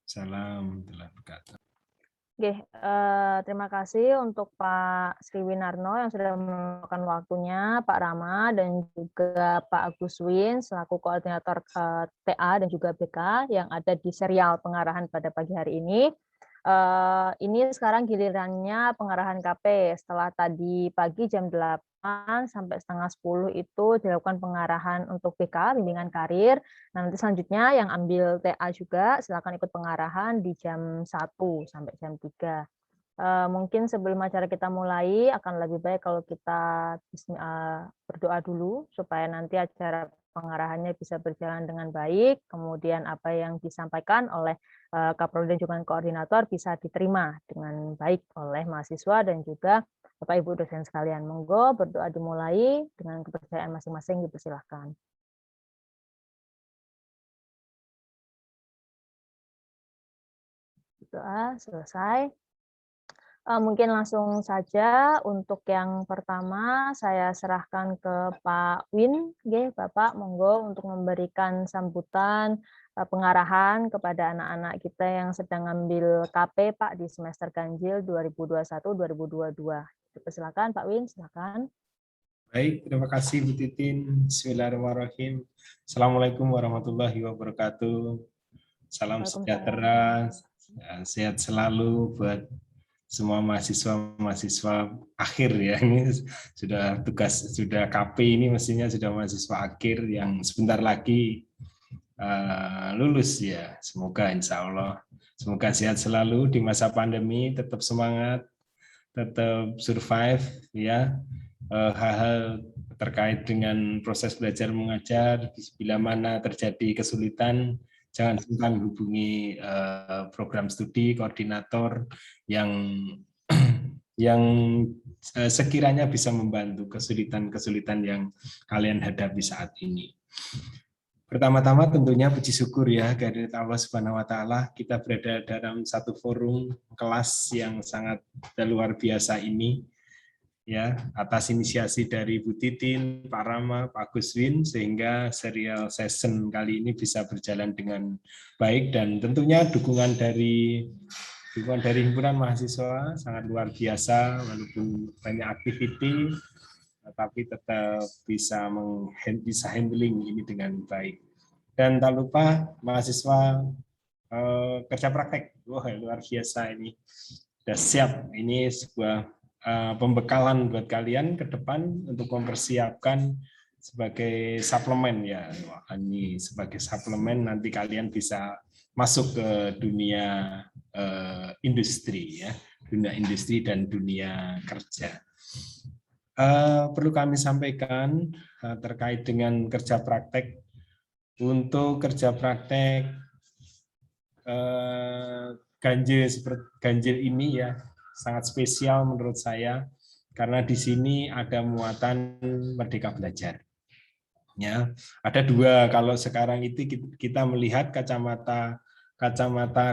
Salam telah berkata. Oke, terima kasih untuk Pak Sri Winarno yang sudah meluangkan waktunya, Pak Rama, dan juga Pak Agus Win selaku koordinator TA dan juga BK yang ada di serial pengarahan pada pagi hari ini. Ini sekarang gilirannya pengarahan KP. Setelah tadi pagi jam 8 sampai setengah 10 itu dilakukan pengarahan untuk BK, bimbingan karir. Nah, nanti selanjutnya yang ambil TA juga silakan ikut pengarahan di jam 1 sampai jam 3. Mungkin sebelum acara kita mulai akan lebih baik kalau kita berdoa dulu supaya nanti acara pengarahannya bisa berjalan dengan baik, kemudian apa yang disampaikan oleh Kaprodi dan juga koordinator bisa diterima dengan baik oleh mahasiswa dan juga Bapak Ibu dosen sekalian. Monggo berdoa dimulai dengan kepercayaan masing-masing, dipersilahkan. Doa selesai. Mungkin langsung saja untuk yang pertama saya serahkan ke Pak Win, nggih, Bapak monggo untuk memberikan sambutan pengarahan kepada anak-anak kita yang sedang ngambil KP Pak di semester ganjil 2021-2022. Silakan Pak Win, silakan. Baik, terima kasih Bu Titin. Bismillahirrahmanirrahim. Assalamualaikum warahmatullahi wabarakatuh. Salam sejahtera, sehat selalu buat semua mahasiswa-mahasiswa akhir ya. Ini sudah KP ini mestinya sudah mahasiswa akhir yang sebentar lagi lulus ya. Semoga insya Allah. Semoga sehat selalu di masa pandemi, tetap semangat, tetap survive ya. Hal-hal terkait dengan proses belajar mengajar, bila mana terjadi kesulitan, jangan sungkan hubungi program studi koordinator yang sekiranya bisa membantu kesulitan-kesulitan yang kalian hadapi saat ini. Pertama-tama tentunya puji syukur ya kehadirat Allah Subhanahu wa taala, kita berada dalam satu forum kelas yang sangat luar biasa ini ya, atas inisiasi dari Bu Titin, Pak Rama, Pak Agus Win, sehingga serial session kali ini bisa berjalan dengan baik, dan tentunya dukungan dari himpunan mahasiswa sangat luar biasa, walaupun banyak aktiviti tapi tetap bisa handling ini dengan baik. Dan tak lupa mahasiswa kerja praktek, wah luar biasa ini, sudah siap. Ini sebuah pembekalan buat kalian ke depan untuk mempersiapkan sebagai suplemen ya. Wah, ini sebagai suplemen nanti kalian bisa masuk ke dunia industri ya, dunia industri dan dunia kerja. Perlu kami sampaikan terkait dengan kerja praktek. Untuk kerja praktek ganjil ini ya sangat spesial menurut saya, karena di sini ada muatan Merdeka Belajar. Ya, ada dua. Kalau sekarang itu kita melihat kacamata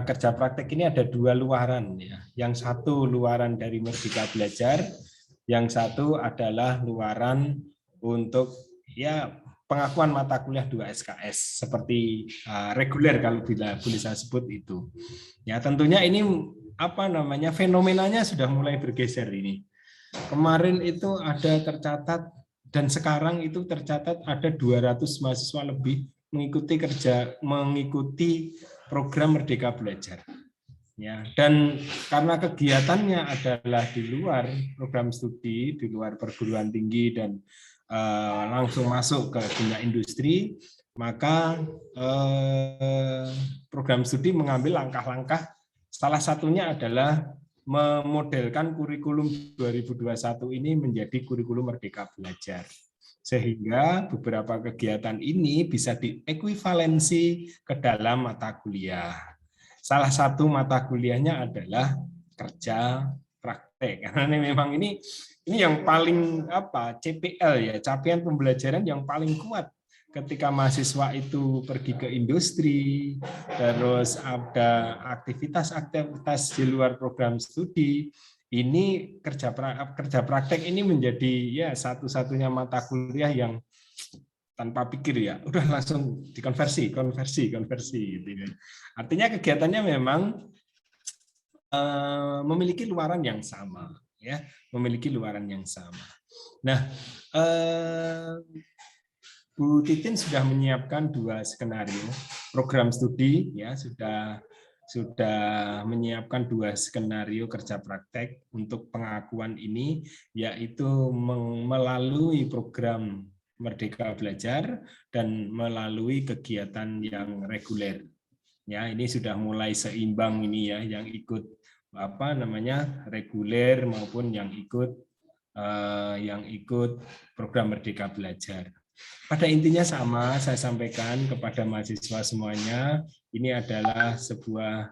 kerja praktek ini ada dua luaran ya. Yang satu luaran dari Merdeka Belajar, yang satu adalah luaran untuk ya pengakuan mata kuliah 2 SKS seperti reguler kalau bila boleh saya sebut itu. Ya, tentunya ini fenomenanya sudah mulai bergeser ini. Kemarin itu ada tercatat dan sekarang itu tercatat ada 200 mahasiswa lebih mengikuti program Merdeka Belajar. Ya, dan karena kegiatannya adalah di luar program studi, di luar perguruan tinggi dan langsung masuk ke dunia industri, maka program studi mengambil langkah-langkah, salah satunya adalah memodelkan kurikulum 2021 ini menjadi kurikulum Merdeka Belajar. Sehingga beberapa kegiatan ini bisa diekuivalensi ke dalam mata kuliah. Salah satu mata kuliahnya adalah kerja praktek. Karena memang ini yang paling CPL ya, capaian pembelajaran yang paling kuat ketika mahasiswa itu pergi ke industri, terus ada aktivitas-aktivitas di luar program studi, ini kerja praktek ini menjadi ya satu-satunya mata kuliah yang tanpa pikir ya, udah langsung dikonversi gitu ya. Artinya kegiatannya memang memiliki luaran yang sama, ya, memiliki luaran yang sama. Nah, Bu Titin sudah menyiapkan 2 skenario program studi, ya, sudah menyiapkan 2 skenario kerja praktek untuk pengakuan ini, yaitu melalui program Merdeka Belajar dan melalui kegiatan yang reguler. Ya, ini sudah mulai seimbang ini ya, yang ikut reguler maupun yang ikut program Merdeka Belajar. Pada intinya sama, saya sampaikan kepada mahasiswa semuanya, ini adalah sebuah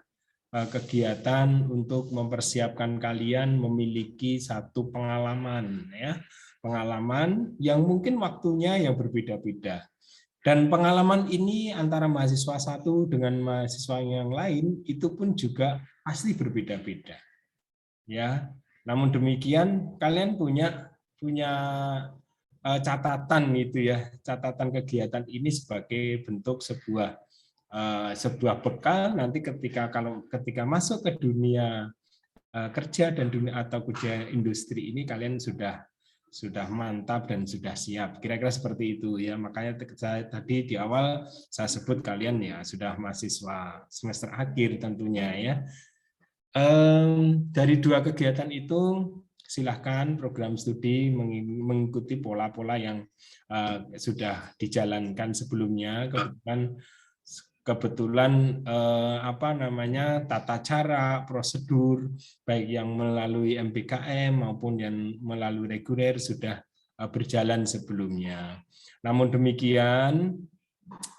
kegiatan untuk mempersiapkan kalian memiliki satu pengalaman, ya, pengalaman yang mungkin waktunya yang berbeda-beda. Dan pengalaman ini antara mahasiswa satu dengan mahasiswa yang lain itu pun juga pasti berbeda-beda. Ya, namun demikian kalian punya catatan itu ya, catatan kegiatan ini sebagai bentuk sebuah bekal nanti ketika masuk ke dunia kerja dan dunia atau kerja industri ini kalian sudah mantap dan sudah siap. Kira-kira seperti itu ya. Makanya tadi di awal saya sebut kalian ya sudah mahasiswa semester akhir tentunya ya. Dari 2 kegiatan itu silahkan program studi mengikuti pola-pola yang sudah dijalankan sebelumnya. Kebetulan tata cara, prosedur baik yang melalui MBKM maupun yang melalui reguler sudah berjalan sebelumnya. Namun demikian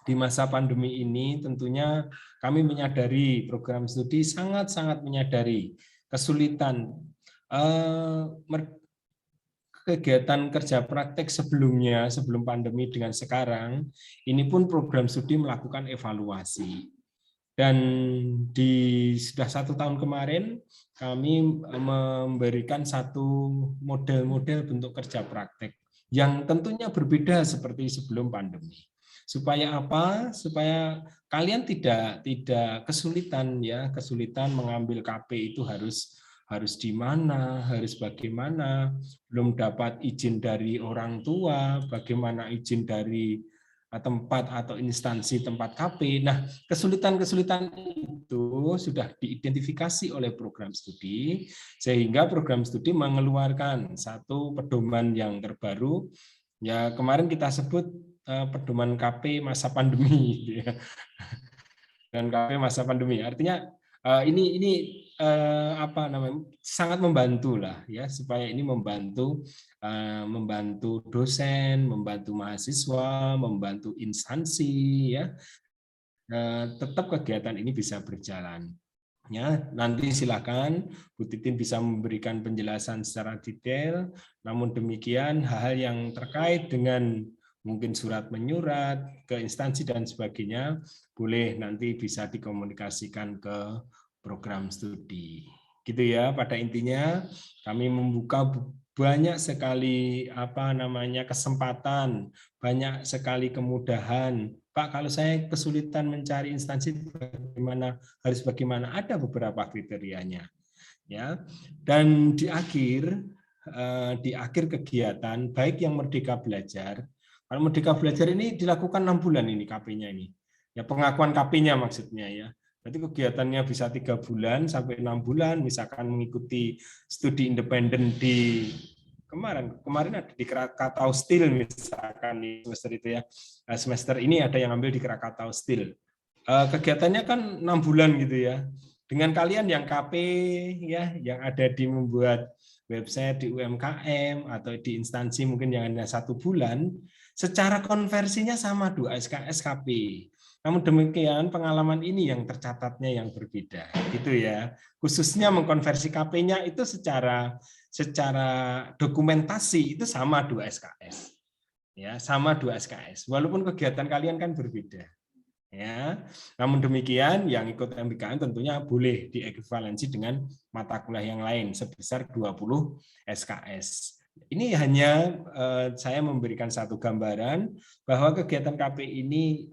di masa pandemi ini tentunya kami menyadari, program studi sangat-sangat menyadari kesulitan kegiatan kerja praktek sebelumnya, sebelum pandemi dengan sekarang, ini pun program studi melakukan evaluasi. Dan sudah 1 tahun kemarin, kami memberikan satu model-model bentuk kerja praktek yang tentunya berbeda seperti sebelum pandemi. Supaya apa? Supaya kalian tidak kesulitan ya, kesulitan mengambil KP itu harus di mana, harus bagaimana, belum dapat izin dari orang tua, bagaimana izin dari tempat atau instansi tempat KP. Nah, kesulitan-kesulitan itu sudah diidentifikasi oleh program studi, sehingga program studi mengeluarkan satu pedoman yang terbaru. Ya, kemarin kita sebut pedoman KP masa pandemi. Dan KP masa pandemi. Artinya ini sangat membantu lah ya, supaya ini membantu dosen, membantu mahasiswa, membantu instansi ya, tetap kegiatan ini bisa berjalan. Ya, nanti silakan Bu Titin bisa memberikan penjelasan secara detail. Namun demikian hal-hal yang terkait dengan mungkin surat menyurat ke instansi dan sebagainya boleh nanti bisa dikomunikasikan ke program studi. Gitu ya, pada intinya kami membuka banyak sekali kesempatan, banyak sekali kemudahan. Pak, kalau saya kesulitan mencari instansi harus bagaimana? Ada beberapa kriterianya. Ya. Dan di akhir kegiatan baik yang Merdeka Belajar, kalau Merdeka Belajar ini dilakukan 6 bulan ini KP-nya ini. Ya, pengakuan KP-nya maksudnya ya. Berarti kegiatannya bisa 3 bulan sampai 6 bulan, misalkan mengikuti studi independen di kemarin ada di Krakatau Steel misalkan di semester itu ya. Semester ini ada yang ambil di Krakatau Steel. Kegiatannya kan 6 bulan gitu ya. Dengan kalian yang KP ya, yang ada di membuat website di UMKM atau di instansi mungkin yang hanya 1 bulan, secara konversinya sama 2 SKS KP. Namun demikian pengalaman ini yang tercatatnya yang berbeda, gitu ya. Khususnya mengkonversi KP-nya itu secara dokumentasi itu sama 2 SKS. Ya, sama 2 SKS. Walaupun kegiatan kalian kan berbeda. Ya, namun demikian yang ikut MBKM tentunya boleh diekuivalensi dengan mata kuliah yang lain sebesar 20 SKS. Ini hanya saya memberikan satu gambaran bahwa kegiatan KP ini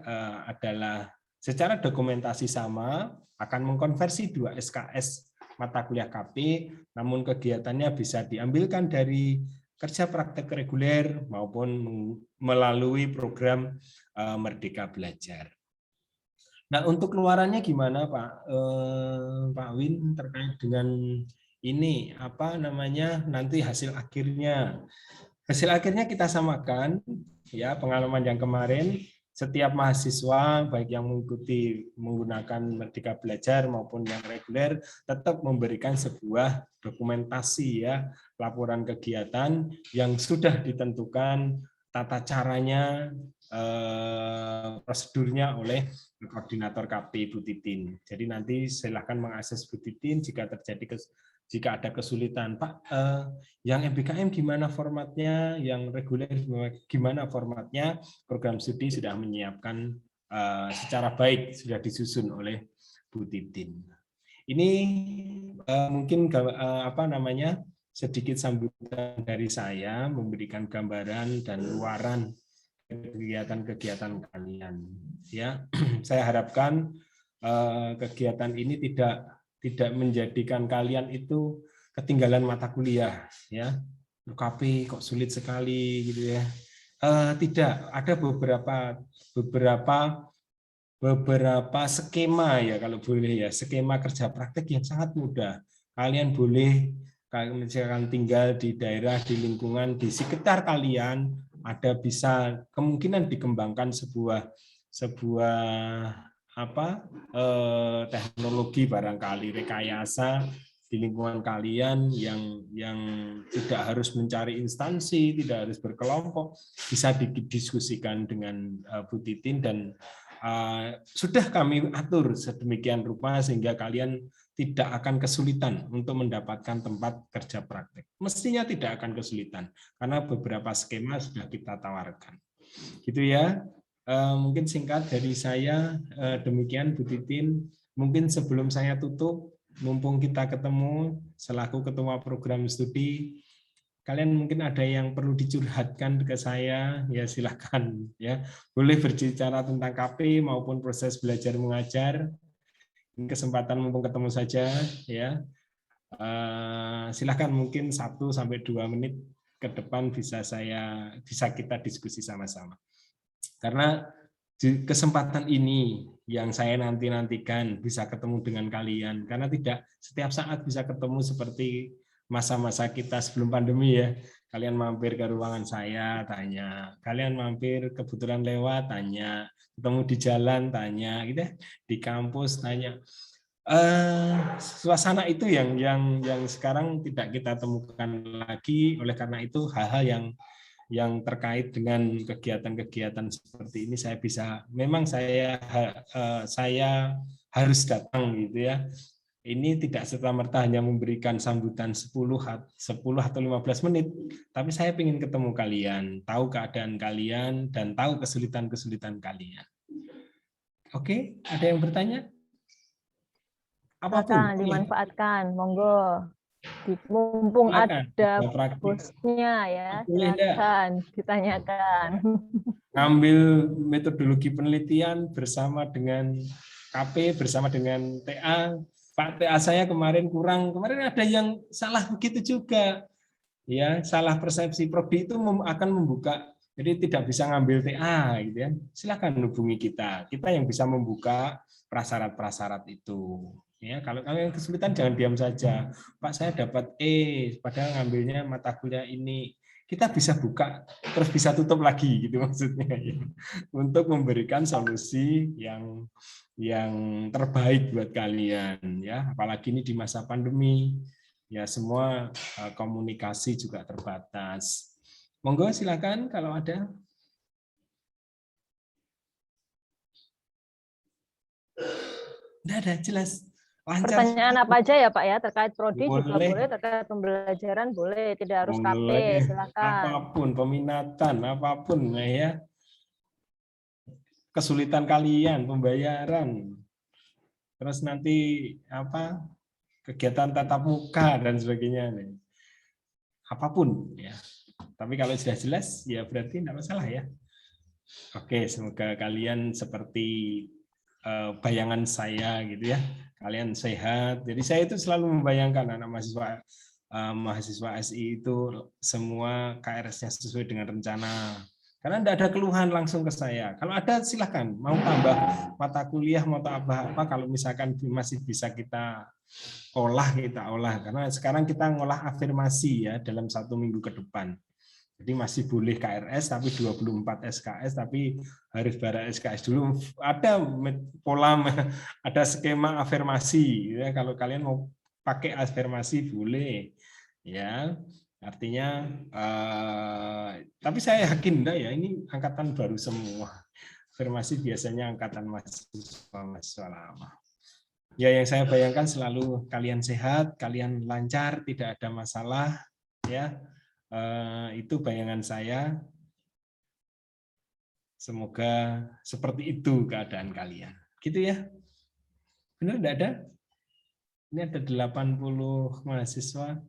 adalah secara dokumentasi sama, akan mengkonversi 2 SKS mata kuliah KP, namun kegiatannya bisa diambilkan dari kerja praktek reguler maupun melalui program Merdeka Belajar. Nah, untuk keluarannya gimana Pak Win terkait dengan ini apa namanya nanti hasil akhirnya kita samakan ya pengalaman yang kemarin setiap mahasiswa baik yang mengikuti menggunakan Merdeka Belajar maupun yang reguler tetap memberikan sebuah dokumentasi ya laporan kegiatan yang sudah ditentukan tata caranya prosedurnya oleh koordinator KP Bu Titin. Jadi nanti silakan mengakses Bu Titin jika ada kesulitan, Pak, yang MBKM gimana formatnya, yang reguler gimana formatnya, program studi sudah menyiapkan secara baik, sudah disusun oleh Bu Titin. Ini mungkin apa namanya sedikit sambutan dari saya, memberikan gambaran dan luaran kegiatan-kegiatan kalian. Ya, saya harapkan kegiatan ini tidak menjadikan kalian itu ketinggalan mata kuliah ya KP kok sulit sekali gitu ya tidak ada beberapa skema ya kalau boleh ya skema kerja praktek yang sangat mudah kalian boleh misalkan tinggal di daerah di lingkungan di sekitar kalian ada bisa kemungkinan dikembangkan sebuah teknologi barangkali rekayasa di lingkungan kalian yang tidak harus mencari instansi, tidak harus berkelompok, bisa didiskusikan dengan Bu Titin dan sudah kami atur sedemikian rupa sehingga kalian tidak akan kesulitan untuk mendapatkan tempat kerja praktek. Mestinya tidak akan kesulitan karena beberapa skema sudah kita tawarkan. Gitu ya. Mungkin singkat dari saya demikian Bu Titin. Mungkin sebelum saya tutup, mumpung kita ketemu selaku ketua program studi, kalian mungkin ada yang perlu dicurhatkan ke saya, ya silakan ya. Boleh berbicara tentang KP maupun proses belajar mengajar. Ini kesempatan mumpung ketemu saja ya. Silakan mungkin 1-2 menit ke depan bisa kita diskusi sama-sama. Karena di kesempatan ini yang saya nantikan bisa ketemu dengan kalian karena tidak setiap saat bisa ketemu seperti masa-masa kita sebelum pandemi ya. Kalian mampir ke ruangan saya tanya, kalian mampir kebetulan lewat tanya, ketemu di jalan tanya gitu ya, di kampus tanya. Suasana itu yang sekarang tidak kita temukan lagi, oleh karena itu hal-hal yang terkait dengan kegiatan-kegiatan seperti ini memang saya harus datang gitu ya. Ini tidak serta-merta hanya memberikan sambutan 10 atau 15 menit, tapi saya ingin ketemu kalian, tahu keadaan kalian dan tahu kesulitan-kesulitan kalian. Oke, ada yang bertanya? Apapun dimanfaatkan, monggo. Mumpung ada bosnya ya, silakan ditanyakan. Ngambil metodologi penelitian bersama dengan KP, bersama dengan TA. Pak TA saya kemarin ada yang salah begitu juga. Ya, salah persepsi. Prodi itu akan membuka, jadi tidak bisa ngambil TA gitu ya. Silakan hubungi kita. Kita yang bisa membuka prasyarat-prasyarat itu. Ya, kalau kalian kesulitan jangan diam saja. Pak, saya dapat E, padahal ngambilnya mata kuliah ini. Kita bisa buka, terus bisa tutup lagi, gitu maksudnya. Ya. Untuk memberikan solusi yang terbaik buat kalian. Ya, apalagi ini di masa pandemi. Ya, semua komunikasi juga terbatas. Monggo silakan kalau ada. Tidak ada, jelas. Lancar. Pertanyaan apa aja ya Pak ya, terkait prodi juga boleh, terkait pembelajaran boleh, tidak harus KP, silakan. Apapun, peminatan, apapun ya. Kesulitan kalian, pembayaran. Terus nanti kegiatan tatap muka dan sebagainya. apapun ya. Tapi kalau sudah jelas ya berarti tidak masalah ya. Oke, semoga kalian seperti bayangan saya gitu ya. Kalian sehat. Jadi saya itu selalu membayangkan anak mahasiswa SI itu semua KRS-nya sesuai dengan rencana. Karena tidak ada keluhan langsung ke saya. Kalau ada silahkan, mau tambah mata kuliah, mau apa, kalau misalkan masih bisa kita olah, kita olah. Karena sekarang kita ngolah afirmasi ya dalam 1 minggu ke depan. Jadi masih boleh KRS tapi 24 SKS, tapi harus bara SKS dulu. Ada pola, ada skema afirmasi ya. Kalau kalian mau pakai afirmasi boleh ya. Artinya tapi saya yakin enggak ya, ini angkatan baru semua. Afirmasi biasanya angkatan mahasiswa lama. Ya, yang saya bayangkan selalu kalian sehat, kalian lancar, tidak ada masalah ya. Itu bayangan saya. Semoga seperti itu keadaan kalian. Gitu ya. Benar enggak ada? Ini ada 80 mahasiswa.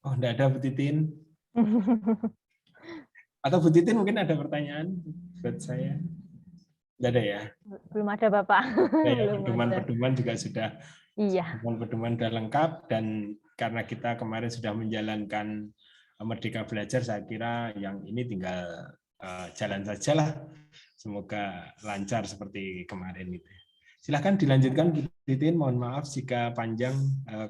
Oh, enggak ada Bu Titin. Atau Bu Titin mungkin ada pertanyaan buat saya? Enggak ada ya? Belum ada Bapak. Ya, Belum ada. pedoman juga sudah. Iya. Pedoman sudah lengkap, dan karena kita kemarin sudah menjalankan Merdeka Belajar, saya kira yang ini tinggal jalan sajalah. Semoga lancar seperti kemarin itu. Silahkan dilanjutkan Bu Titin, mohon maaf jika panjang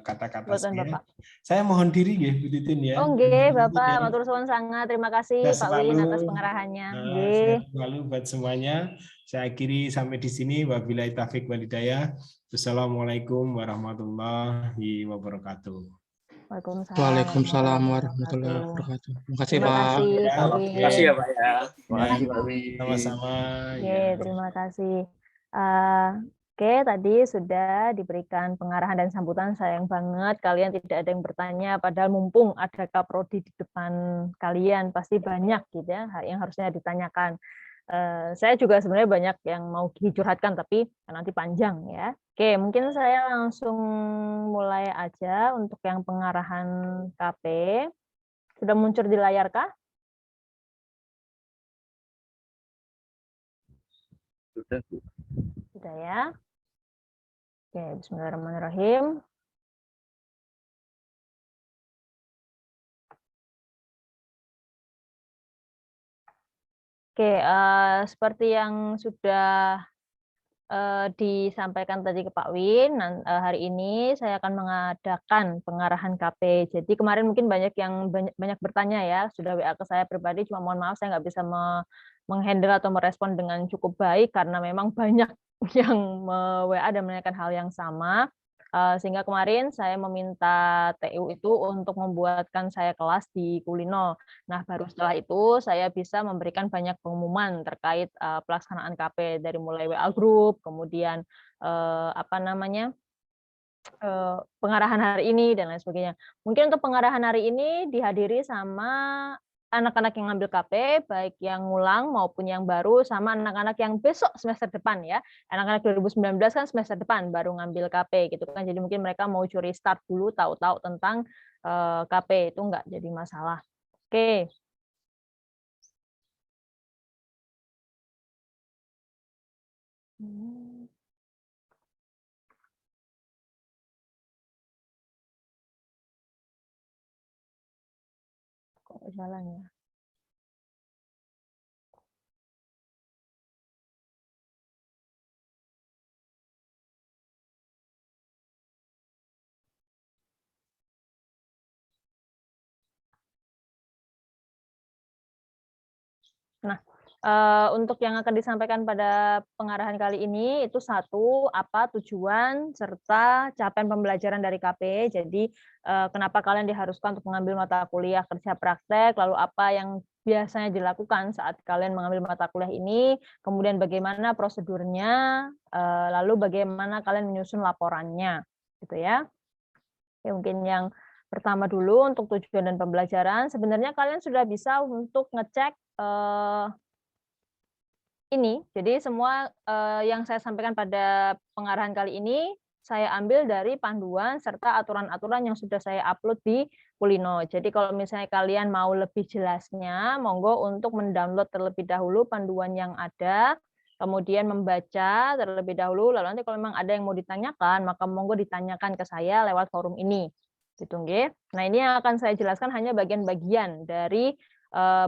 kata-kata saya. Saya mohon diri ya Bu Titin ya. Oh nggih, Bapak, matur suwun sangat. Terima kasih Pak Win atas pengarahannya. Saya selalu buat semuanya. Saya akhiri sampai di sini. Wabillahi taufiq wal hidayah. Wassalamualaikum warahmatullahi wabarakatuh. Waalaikumsalam warahmatullahi wabarakatuh. Terima kasih Pak. Terima kasih ya Pak ya. Terima kasih Pak Win. Sama-sama. Terima kasih. Oke, tadi sudah diberikan pengarahan dan sambutan. Sayang banget kalian tidak ada yang bertanya, padahal mumpung ada Kaprodi di depan kalian, pasti banyak gitu ya yang harusnya ditanyakan. Saya juga sebenarnya banyak yang mau dicurhatkan, tapi nanti panjang ya. Oke, mungkin saya langsung mulai aja untuk yang pengarahan KP. Sudah muncul di layar kah? Sudah ya. Oke, bismillahirrahmanirrahim. Oke, seperti yang sudah disampaikan tadi ke Pak Win, hari ini saya akan mengadakan pengarahan KP. Jadi kemarin mungkin banyak yang banyak bertanya ya, sudah WA ke saya pribadi, cuma mohon maaf saya nggak bisa menghandle atau merespon dengan cukup baik karena memang banyak yang WA dan menanyakan hal yang sama. Sehingga kemarin saya meminta TU itu untuk membuatkan saya kelas di Kulino. Nah, baru setelah itu saya bisa memberikan banyak pengumuman terkait pelaksanaan KP dari mulai WA group, kemudian pengarahan hari ini dan lain sebagainya. Mungkin untuk pengarahan hari ini dihadiri sama anak-anak yang ngambil KP, baik yang ngulang maupun yang baru, sama anak-anak yang besok semester depan ya. Anak-anak 2019 kan semester depan baru ngambil KP gitu kan. Jadi mungkin mereka mau curi start dulu, tahu-tahu tentang KP itu enggak jadi masalah. Oke. Kok jalan ya? Nah, untuk yang akan disampaikan pada pengarahan kali ini itu satu, apa tujuan serta capaian pembelajaran dari KP. Jadi kenapa kalian diharuskan untuk mengambil mata kuliah kerja praktek, lalu apa yang biasanya dilakukan saat kalian mengambil mata kuliah ini, kemudian bagaimana prosedurnya, lalu bagaimana kalian menyusun laporannya, gitu ya. Ya mungkin yang pertama dulu untuk tujuan dan pembelajaran, sebenarnya kalian sudah bisa untuk ngecek ini. Jadi semua yang saya sampaikan pada pengarahan kali ini saya ambil dari panduan serta aturan-aturan yang sudah saya upload di Kulino. Jadi kalau misalnya kalian mau lebih jelasnya, monggo untuk mendownload terlebih dahulu panduan yang ada, kemudian membaca terlebih dahulu, lalu nanti kalau memang ada yang mau ditanyakan, maka monggo ditanyakan ke saya lewat forum ini. Gitu, nggih. Nah, ini yang akan saya jelaskan hanya bagian-bagian dari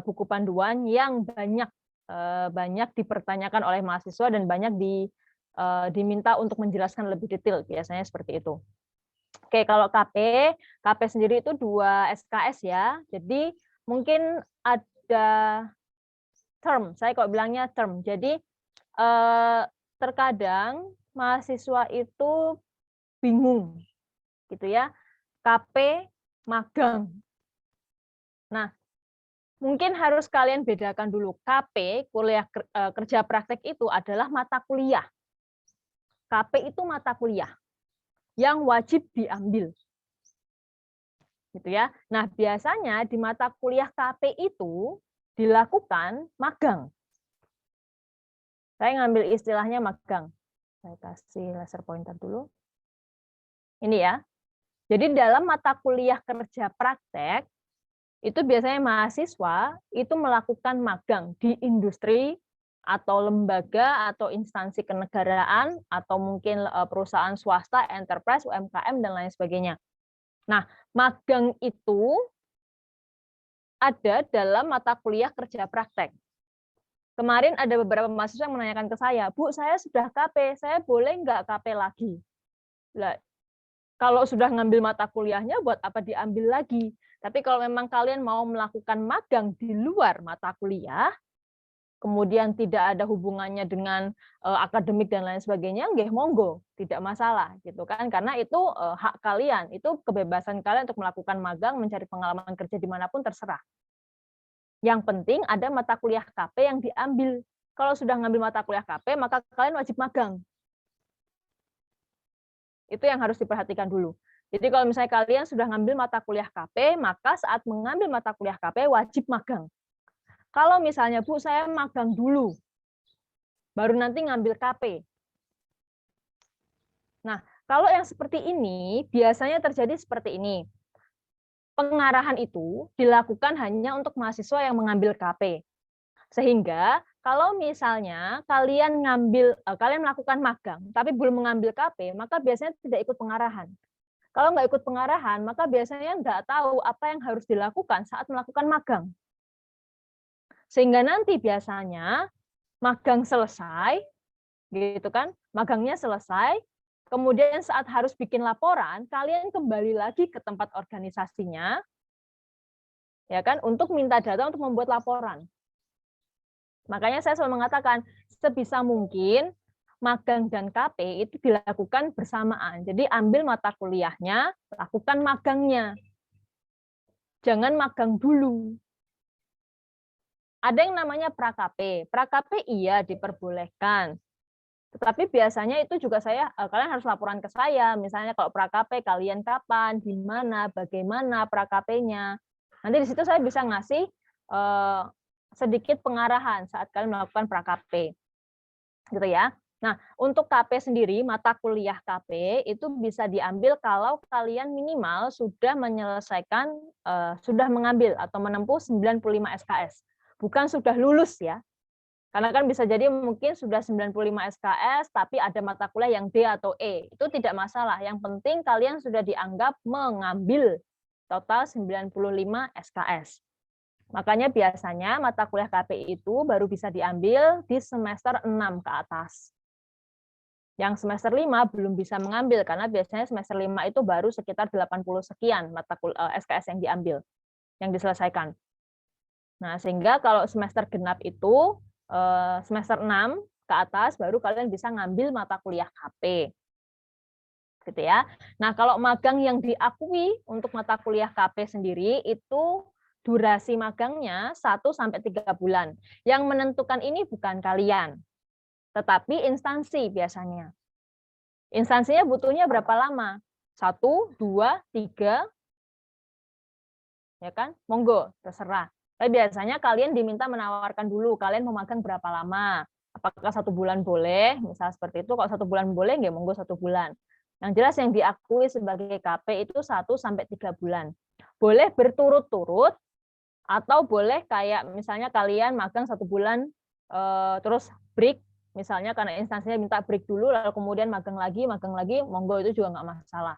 buku panduan yang banyak dipertanyakan oleh mahasiswa dan banyak diminta untuk menjelaskan lebih detail, biasanya seperti itu. Oke, kalau KP sendiri itu 2 SKS ya. Jadi mungkin ada term, saya kok bilangnya term. Jadi terkadang mahasiswa itu bingung, gitu ya. KP magang. Nah, mungkin harus kalian bedakan dulu. KP, kuliah kerja praktek itu adalah mata kuliah. KP itu mata kuliah yang wajib diambil. Gitu ya. Nah, biasanya di mata kuliah KP itu dilakukan magang. Saya ngambil istilahnya magang. Saya kasih laser pointer dulu. Ini ya. Jadi dalam mata kuliah kerja praktek itu biasanya mahasiswa itu melakukan magang di industri atau lembaga atau instansi kenegaraan atau mungkin perusahaan swasta, enterprise, UMKM dan lain sebagainya. Nah, magang itu ada dalam mata kuliah kerja praktek. Kemarin ada beberapa mahasiswa yang menanyakan ke saya, Bu, saya sudah KP, saya boleh nggak KP lagi? Lah, kalau sudah ngambil mata kuliahnya, buat apa diambil lagi? Tapi kalau memang kalian mau melakukan magang di luar mata kuliah, kemudian tidak ada hubungannya dengan akademik dan lain sebagainya, nggih monggo, tidak masalah gitu kan, karena itu hak kalian, itu kebebasan kalian untuk melakukan magang, mencari pengalaman kerja dimanapun terserah. Yang penting ada mata kuliah KP yang diambil. Kalau sudah ngambil mata kuliah KP, maka kalian wajib magang. Itu yang harus diperhatikan dulu. Jadi kalau misalnya kalian sudah ngambil mata kuliah KP, maka saat mengambil mata kuliah KP wajib magang. Kalau misalnya, Bu, saya magang dulu, baru nanti ngambil KP. Nah, kalau yang seperti ini, biasanya terjadi seperti ini. Pengarahan itu dilakukan hanya untuk mahasiswa yang mengambil KP. Sehingga kalau misalnya kalian melakukan magang, tapi belum mengambil KP, maka biasanya tidak ikut pengarahan. Kalau nggak ikut pengarahan, maka biasanya nggak tahu apa yang harus dilakukan saat melakukan magang. Sehingga nanti biasanya magang selesai, gitu kan? Magangnya selesai, kemudian saat harus bikin laporan, kalian kembali lagi ke tempat organisasinya, ya kan? Untuk minta data untuk membuat laporan. Makanya saya selalu mengatakan sebisa mungkin magang dan KP itu dilakukan bersamaan. Jadi ambil mata kuliahnya, lakukan magangnya. Jangan magang dulu. Ada yang namanya pra-KP. Pra-KP iya diperbolehkan. Tetapi biasanya itu juga kalian harus laporan ke saya. Misalnya kalau pra-KP kalian kapan, di mana, bagaimana pra-KP-nya. Nanti di situ saya bisa ngasih sedikit pengarahan saat kalian melakukan pra-KP. Gitu ya. Nah, untuk KP sendiri, mata kuliah KP itu bisa diambil kalau kalian minimal sudah menyelesaikan, sudah mengambil atau menempuh 95 SKS. Bukan sudah lulus ya. Karena kan bisa jadi mungkin sudah 95 SKS, tapi ada mata kuliah yang D atau E. Itu tidak masalah. Yang penting kalian sudah dianggap mengambil total 95 SKS. Makanya biasanya mata kuliah KP itu baru bisa diambil di semester 6 ke atas. Yang semester 5 belum bisa mengambil, karena biasanya semester 5 itu baru sekitar 80 sekian mata kuliah SKS yang diambil, yang diselesaikan. Nah, sehingga kalau semester genap itu semester 6 ke atas baru kalian bisa ngambil mata kuliah KP. Gitu ya. Nah, kalau magang yang diakui untuk mata kuliah KP sendiri itu durasi magangnya 1 sampai 3 bulan. Yang menentukan ini bukan kalian, tetapi instansi biasanya. Instansinya butuhnya berapa lama? 1, 2, 3, ya kan? Monggo, terserah. Tapi biasanya kalian diminta menawarkan dulu, kalian mau magang berapa lama? Apakah 1 bulan boleh? Misal seperti itu, kalau 1 bulan boleh, nggak monggo 1 bulan. Yang jelas yang diakui sebagai KP itu 1-3 bulan. Boleh berturut-turut atau boleh kayak misalnya kalian magang 1 bulan terus break, misalnya karena instansinya minta break dulu lalu kemudian magang lagi, monggo, itu juga nggak masalah.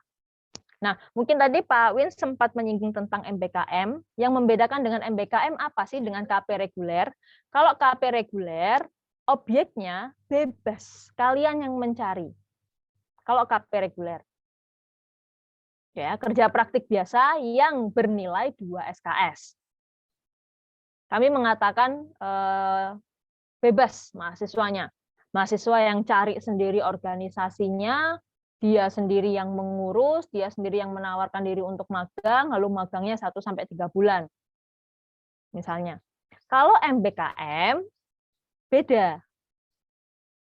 Nah, mungkin tadi Pak Win sempat menyinggung tentang MBKM. Yang membedakan dengan MBKM apa sih dengan KP reguler? Kalau KP reguler, objeknya bebas, kalian yang mencari. Kalau KP reguler. Ya, kerja praktik biasa yang bernilai 2 SKS. Kami mengatakan bebas mahasiswanya. Mahasiswa yang cari sendiri organisasinya, dia sendiri yang mengurus, dia sendiri yang menawarkan diri untuk magang, lalu magangnya 1-3 bulan. Misalnya. Kalau MBKM, beda.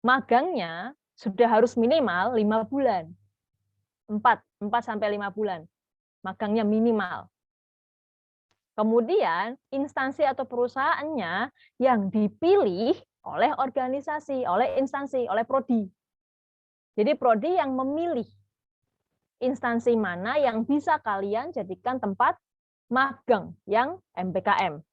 Magangnya sudah harus minimal 5 bulan. 4-5 bulan. Magangnya minimal. Kemudian, instansi atau perusahaannya yang dipilih oleh organisasi, oleh instansi, oleh prodi. Jadi prodi yang memilih instansi mana yang bisa kalian jadikan tempat magang yang MBKM.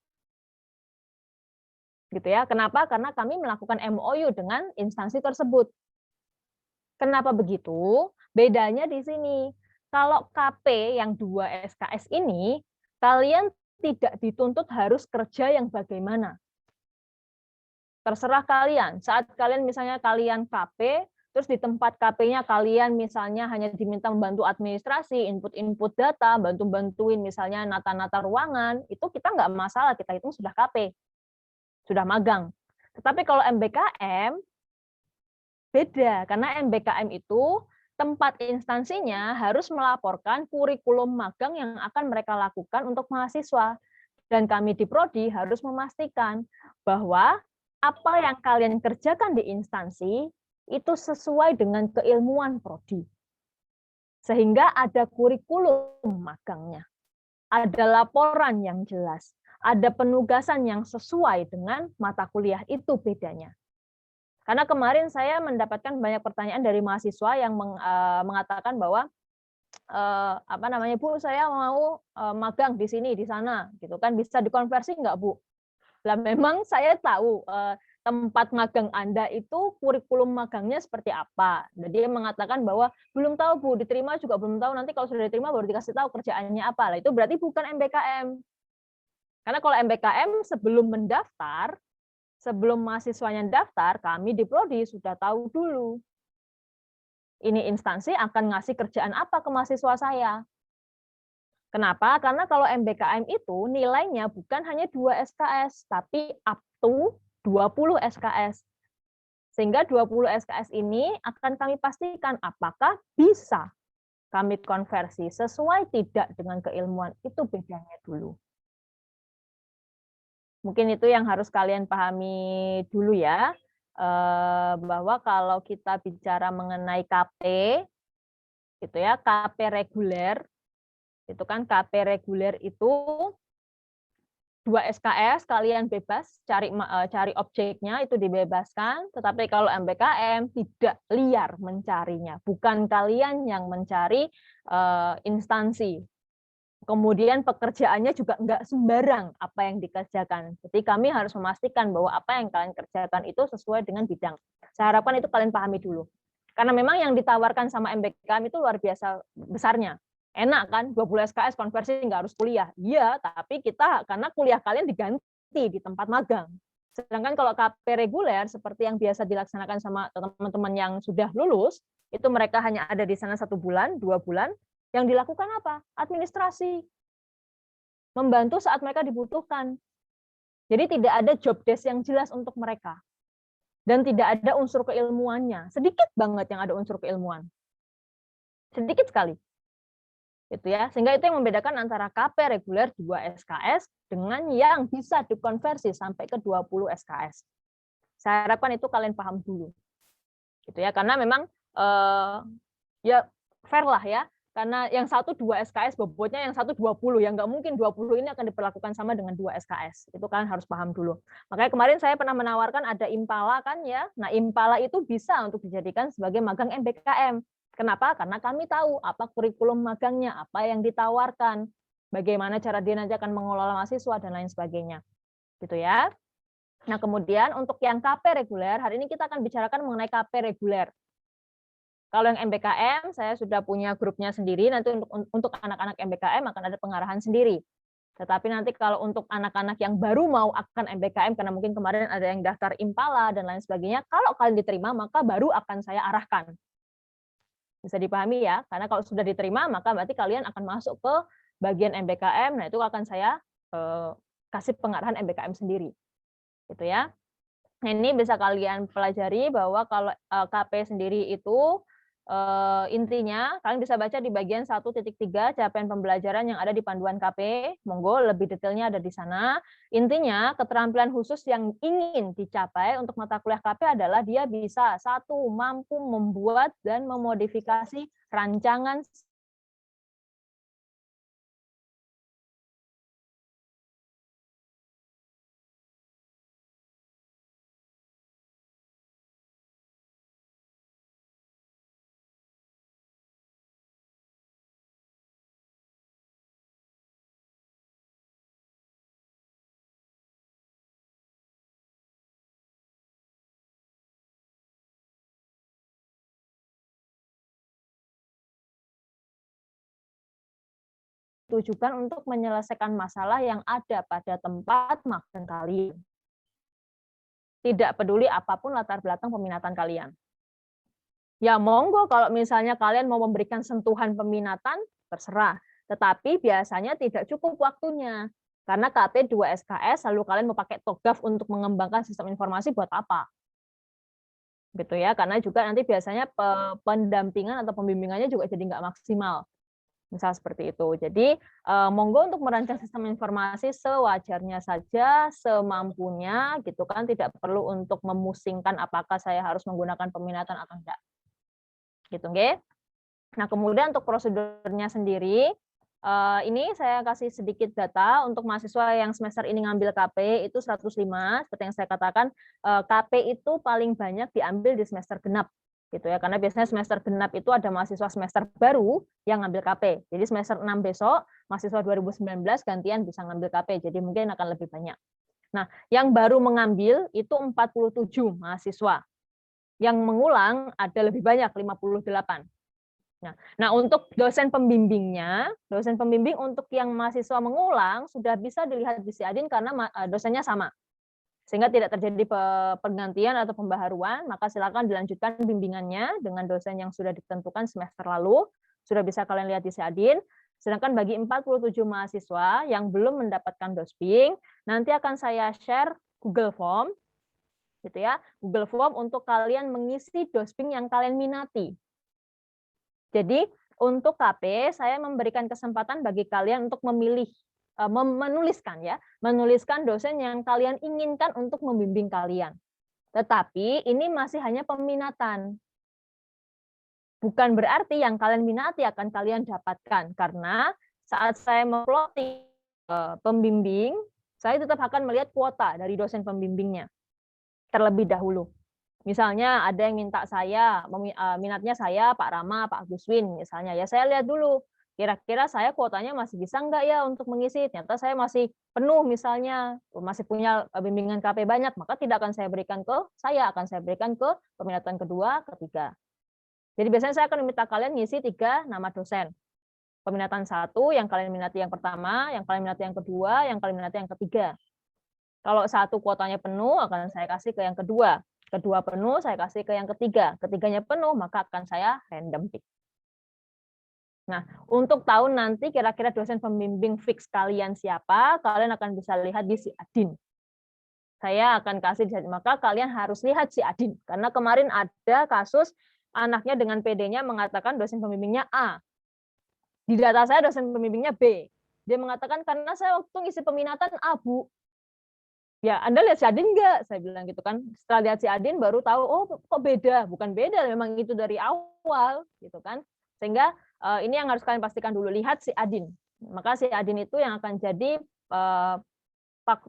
Gitu ya. Kenapa? Karena kami melakukan MOU dengan instansi tersebut. Kenapa begitu? Bedanya di sini. Kalau KP yang 2 SKS ini, kalian tidak dituntut harus kerja yang bagaimana. Terserah kalian. Saat kalian misalnya kalian KP, terus di tempat KP-nya kalian misalnya hanya diminta membantu administrasi, input-input data, bantu-bantuin misalnya nata-nata ruangan, itu kita nggak masalah, kita hitung sudah KP, sudah magang. Tetapi kalau MBKM, beda, karena MBKM itu tempat instansinya harus melaporkan kurikulum magang yang akan mereka lakukan untuk mahasiswa. Dan kami di Prodi harus memastikan bahwa apa yang kalian kerjakan di instansi itu sesuai dengan keilmuan prodi. Sehingga ada kurikulum magangnya. Ada laporan yang jelas. Ada penugasan yang sesuai dengan mata kuliah, itu bedanya. Karena kemarin saya mendapatkan banyak pertanyaan dari mahasiswa yang mengatakan bahwa Bu, saya mau magang di sini, di sana, gitu kan, bisa dikonversi nggak, Bu? Lah memang saya tahu tempat magang Anda itu kurikulum magangnya seperti apa. Dan dia mengatakan bahwa belum tahu, Bu, diterima juga belum tahu, nanti kalau sudah diterima baru dikasih tahu kerjaannya apa. Lah itu berarti bukan MBKM. Karena kalau MBKM sebelum mendaftar, sebelum mahasiswanya daftar, kami di Prodi sudah tahu dulu. Ini instansi akan ngasih kerjaan apa ke mahasiswa saya. Kenapa? Karena kalau MBKM itu nilainya bukan hanya 2 SKS, tapi up to 20 SKS. Sehingga 20 SKS ini akan kami pastikan apakah bisa kami konversi sesuai tidak dengan keilmuan. Itu bedanya dulu. Mungkin itu yang harus kalian pahami dulu ya, bahwa kalau kita bicara mengenai KP, gitu ya, KP reguler, itu kan KP reguler itu 2 SKS, kalian bebas cari objeknya, itu dibebaskan. Tetapi kalau MBKM tidak liar mencarinya, bukan kalian yang mencari instansi. Kemudian pekerjaannya juga enggak sembarang apa yang dikerjakan. Jadi kami harus memastikan bahwa apa yang kalian kerjakan itu sesuai dengan bidang. Saya harapkan itu kalian pahami dulu. Karena memang yang ditawarkan sama MBKM itu luar biasa besarnya. Enak kan, 20 SKS konversi nggak harus kuliah. Iya, tapi kita karena kuliah kalian diganti di tempat magang. Sedangkan kalau KP reguler seperti yang biasa dilaksanakan sama teman-teman yang sudah lulus, itu mereka hanya ada di sana 1 bulan, 2 bulan. Yang dilakukan apa? Administrasi. Membantu saat mereka dibutuhkan. Jadi tidak ada job desk yang jelas untuk mereka. Dan tidak ada unsur keilmuannya. Sedikit banget yang ada unsur keilmuan. Sedikit sekali. Gitu ya. Sehingga itu yang membedakan antara KP reguler 2 SKS dengan yang bisa dikonversi sampai ke 20 SKS. Saya harapkan itu kalian paham dulu. Gitu ya. Karena memang ya fair lah ya. Karena yang 1 2 SKS bobotnya, yang 1 20, yang nggak mungkin 20 ini akan diperlakukan sama dengan 2 SKS. Itu kalian harus paham dulu. Makanya kemarin saya pernah menawarkan ada Impala kan ya. Nah, Impala itu bisa untuk dijadikan sebagai magang MBKM. Kenapa? Karena kami tahu apa kurikulum magangnya, apa yang ditawarkan, bagaimana cara dia nanti akan mengelola mahasiswa, dan lain sebagainya. Gitu ya. Nah, kemudian untuk yang KP reguler, hari ini kita akan bicarakan mengenai KP reguler. Kalau yang MBKM, saya sudah punya grupnya sendiri, nanti untuk anak-anak MBKM akan ada pengarahan sendiri. Tetapi nanti kalau untuk anak-anak yang baru mau akan MBKM, karena mungkin kemarin ada yang daftar Impala dan lain sebagainya, kalau kalian diterima, maka baru akan saya arahkan. Bisa dipahami ya, karena kalau sudah diterima, maka berarti kalian akan masuk ke bagian MBKM, nah itu akan saya kasih pengarahan MBKM sendiri. Gitu ya. Nah, ini bisa kalian pelajari bahwa kalau KP sendiri itu intinya kalian bisa baca di bagian 1.3 capaian pembelajaran yang ada di panduan KP. Monggo lebih detailnya ada di sana. Intinya keterampilan khusus yang ingin dicapai untuk mata kuliah KP adalah dia bisa satu mampu membuat dan memodifikasi rancangan ditujukan untuk menyelesaikan masalah yang ada pada tempat magang kalian. Tidak peduli apapun latar belakang peminatan kalian. Ya monggo kalau misalnya kalian mau memberikan sentuhan peminatan, terserah. Tetapi biasanya tidak cukup waktunya. Karena KP 2 SKS lalu kalian mau pakai TOGAF untuk mengembangkan sistem informasi buat apa? Gitu ya, karena juga nanti biasanya pendampingan atau pembimbingannya juga jadi nggak maksimal. Misal seperti itu. Jadi monggo untuk merancang sistem informasi sewajarnya saja, semampunya gitu kan, tidak perlu untuk memusingkan apakah saya harus menggunakan peminatan atau enggak. Gitu nggih. Nah, kemudian untuk prosedurnya sendiri ini saya kasih sedikit data untuk mahasiswa yang semester ini ngambil KP itu 105, seperti yang saya katakan KP itu paling banyak diambil di semester genap. Gitu ya, karena biasanya semester genap itu ada mahasiswa semester baru yang ngambil KP. Jadi semester 6 besok mahasiswa 2019 gantian bisa ngambil KP. Jadi mungkin akan lebih banyak. Nah, yang baru mengambil itu 47 mahasiswa. Yang mengulang ada lebih banyak 58. Nah, untuk dosen pembimbingnya, dosen pembimbing untuk yang mahasiswa mengulang sudah bisa dilihat di Siadin karena dosennya sama. Sehingga tidak terjadi penggantian atau pembaharuan, maka silakan dilanjutkan bimbingannya dengan dosen yang sudah ditentukan semester lalu, sudah bisa kalian lihat di Siadin. Sedangkan bagi 47 mahasiswa yang belum mendapatkan dosping, nanti akan saya share Google Form, gitu ya, Google Form untuk kalian mengisi dosping yang kalian minati. Jadi untuk KP, saya memberikan kesempatan bagi kalian untuk memilih menuliskan dosen yang kalian inginkan untuk membimbing kalian. Tetapi ini masih hanya peminatan. Bukan berarti yang kalian minati akan kalian dapatkan, karena saat saya memplotting pembimbing, saya tetap akan melihat kuota dari dosen pembimbingnya terlebih dahulu. Misalnya ada yang minta saya, minatnya saya Pak Rama, Pak Aguswin misalnya, ya saya lihat dulu. Kira-kira saya kuotanya masih bisa nggak ya untuk mengisi? Ternyata saya masih penuh misalnya, masih punya bimbingan KP banyak, maka tidak akan saya berikan ke saya, akan saya berikan ke peminatan kedua, ketiga. Jadi biasanya saya akan meminta kalian ngisi 3 nama dosen. Peminatan 1, yang kalian minati yang pertama, yang kalian minati yang kedua, yang kalian minati yang ketiga. Kalau 1 kuotanya penuh, akan saya kasih ke yang kedua. Kedua penuh, saya kasih ke yang ketiga. Ketiganya penuh, maka akan saya random pick. Nah, untuk tahun nanti kira-kira dosen pembimbing fix kalian siapa, kalian akan bisa lihat di Siadin. Saya akan kasih di Siadin, maka kalian harus lihat Siadin. Karena kemarin ada kasus anaknya dengan PD-nya mengatakan dosen pembimbingnya A. Di data saya dosen pembimbingnya B. Dia mengatakan karena saya waktu ngisi peminatan A, Bu. Ya, Anda lihat Siadin nggak? Saya bilang gitu kan. Setelah lihat Siadin baru tahu, oh kok beda. Bukan beda, memang itu dari awal. Gitu kan. Sehingga ini yang harus kalian pastikan dulu, lihat Siadin. Maka Siadin itu yang akan jadi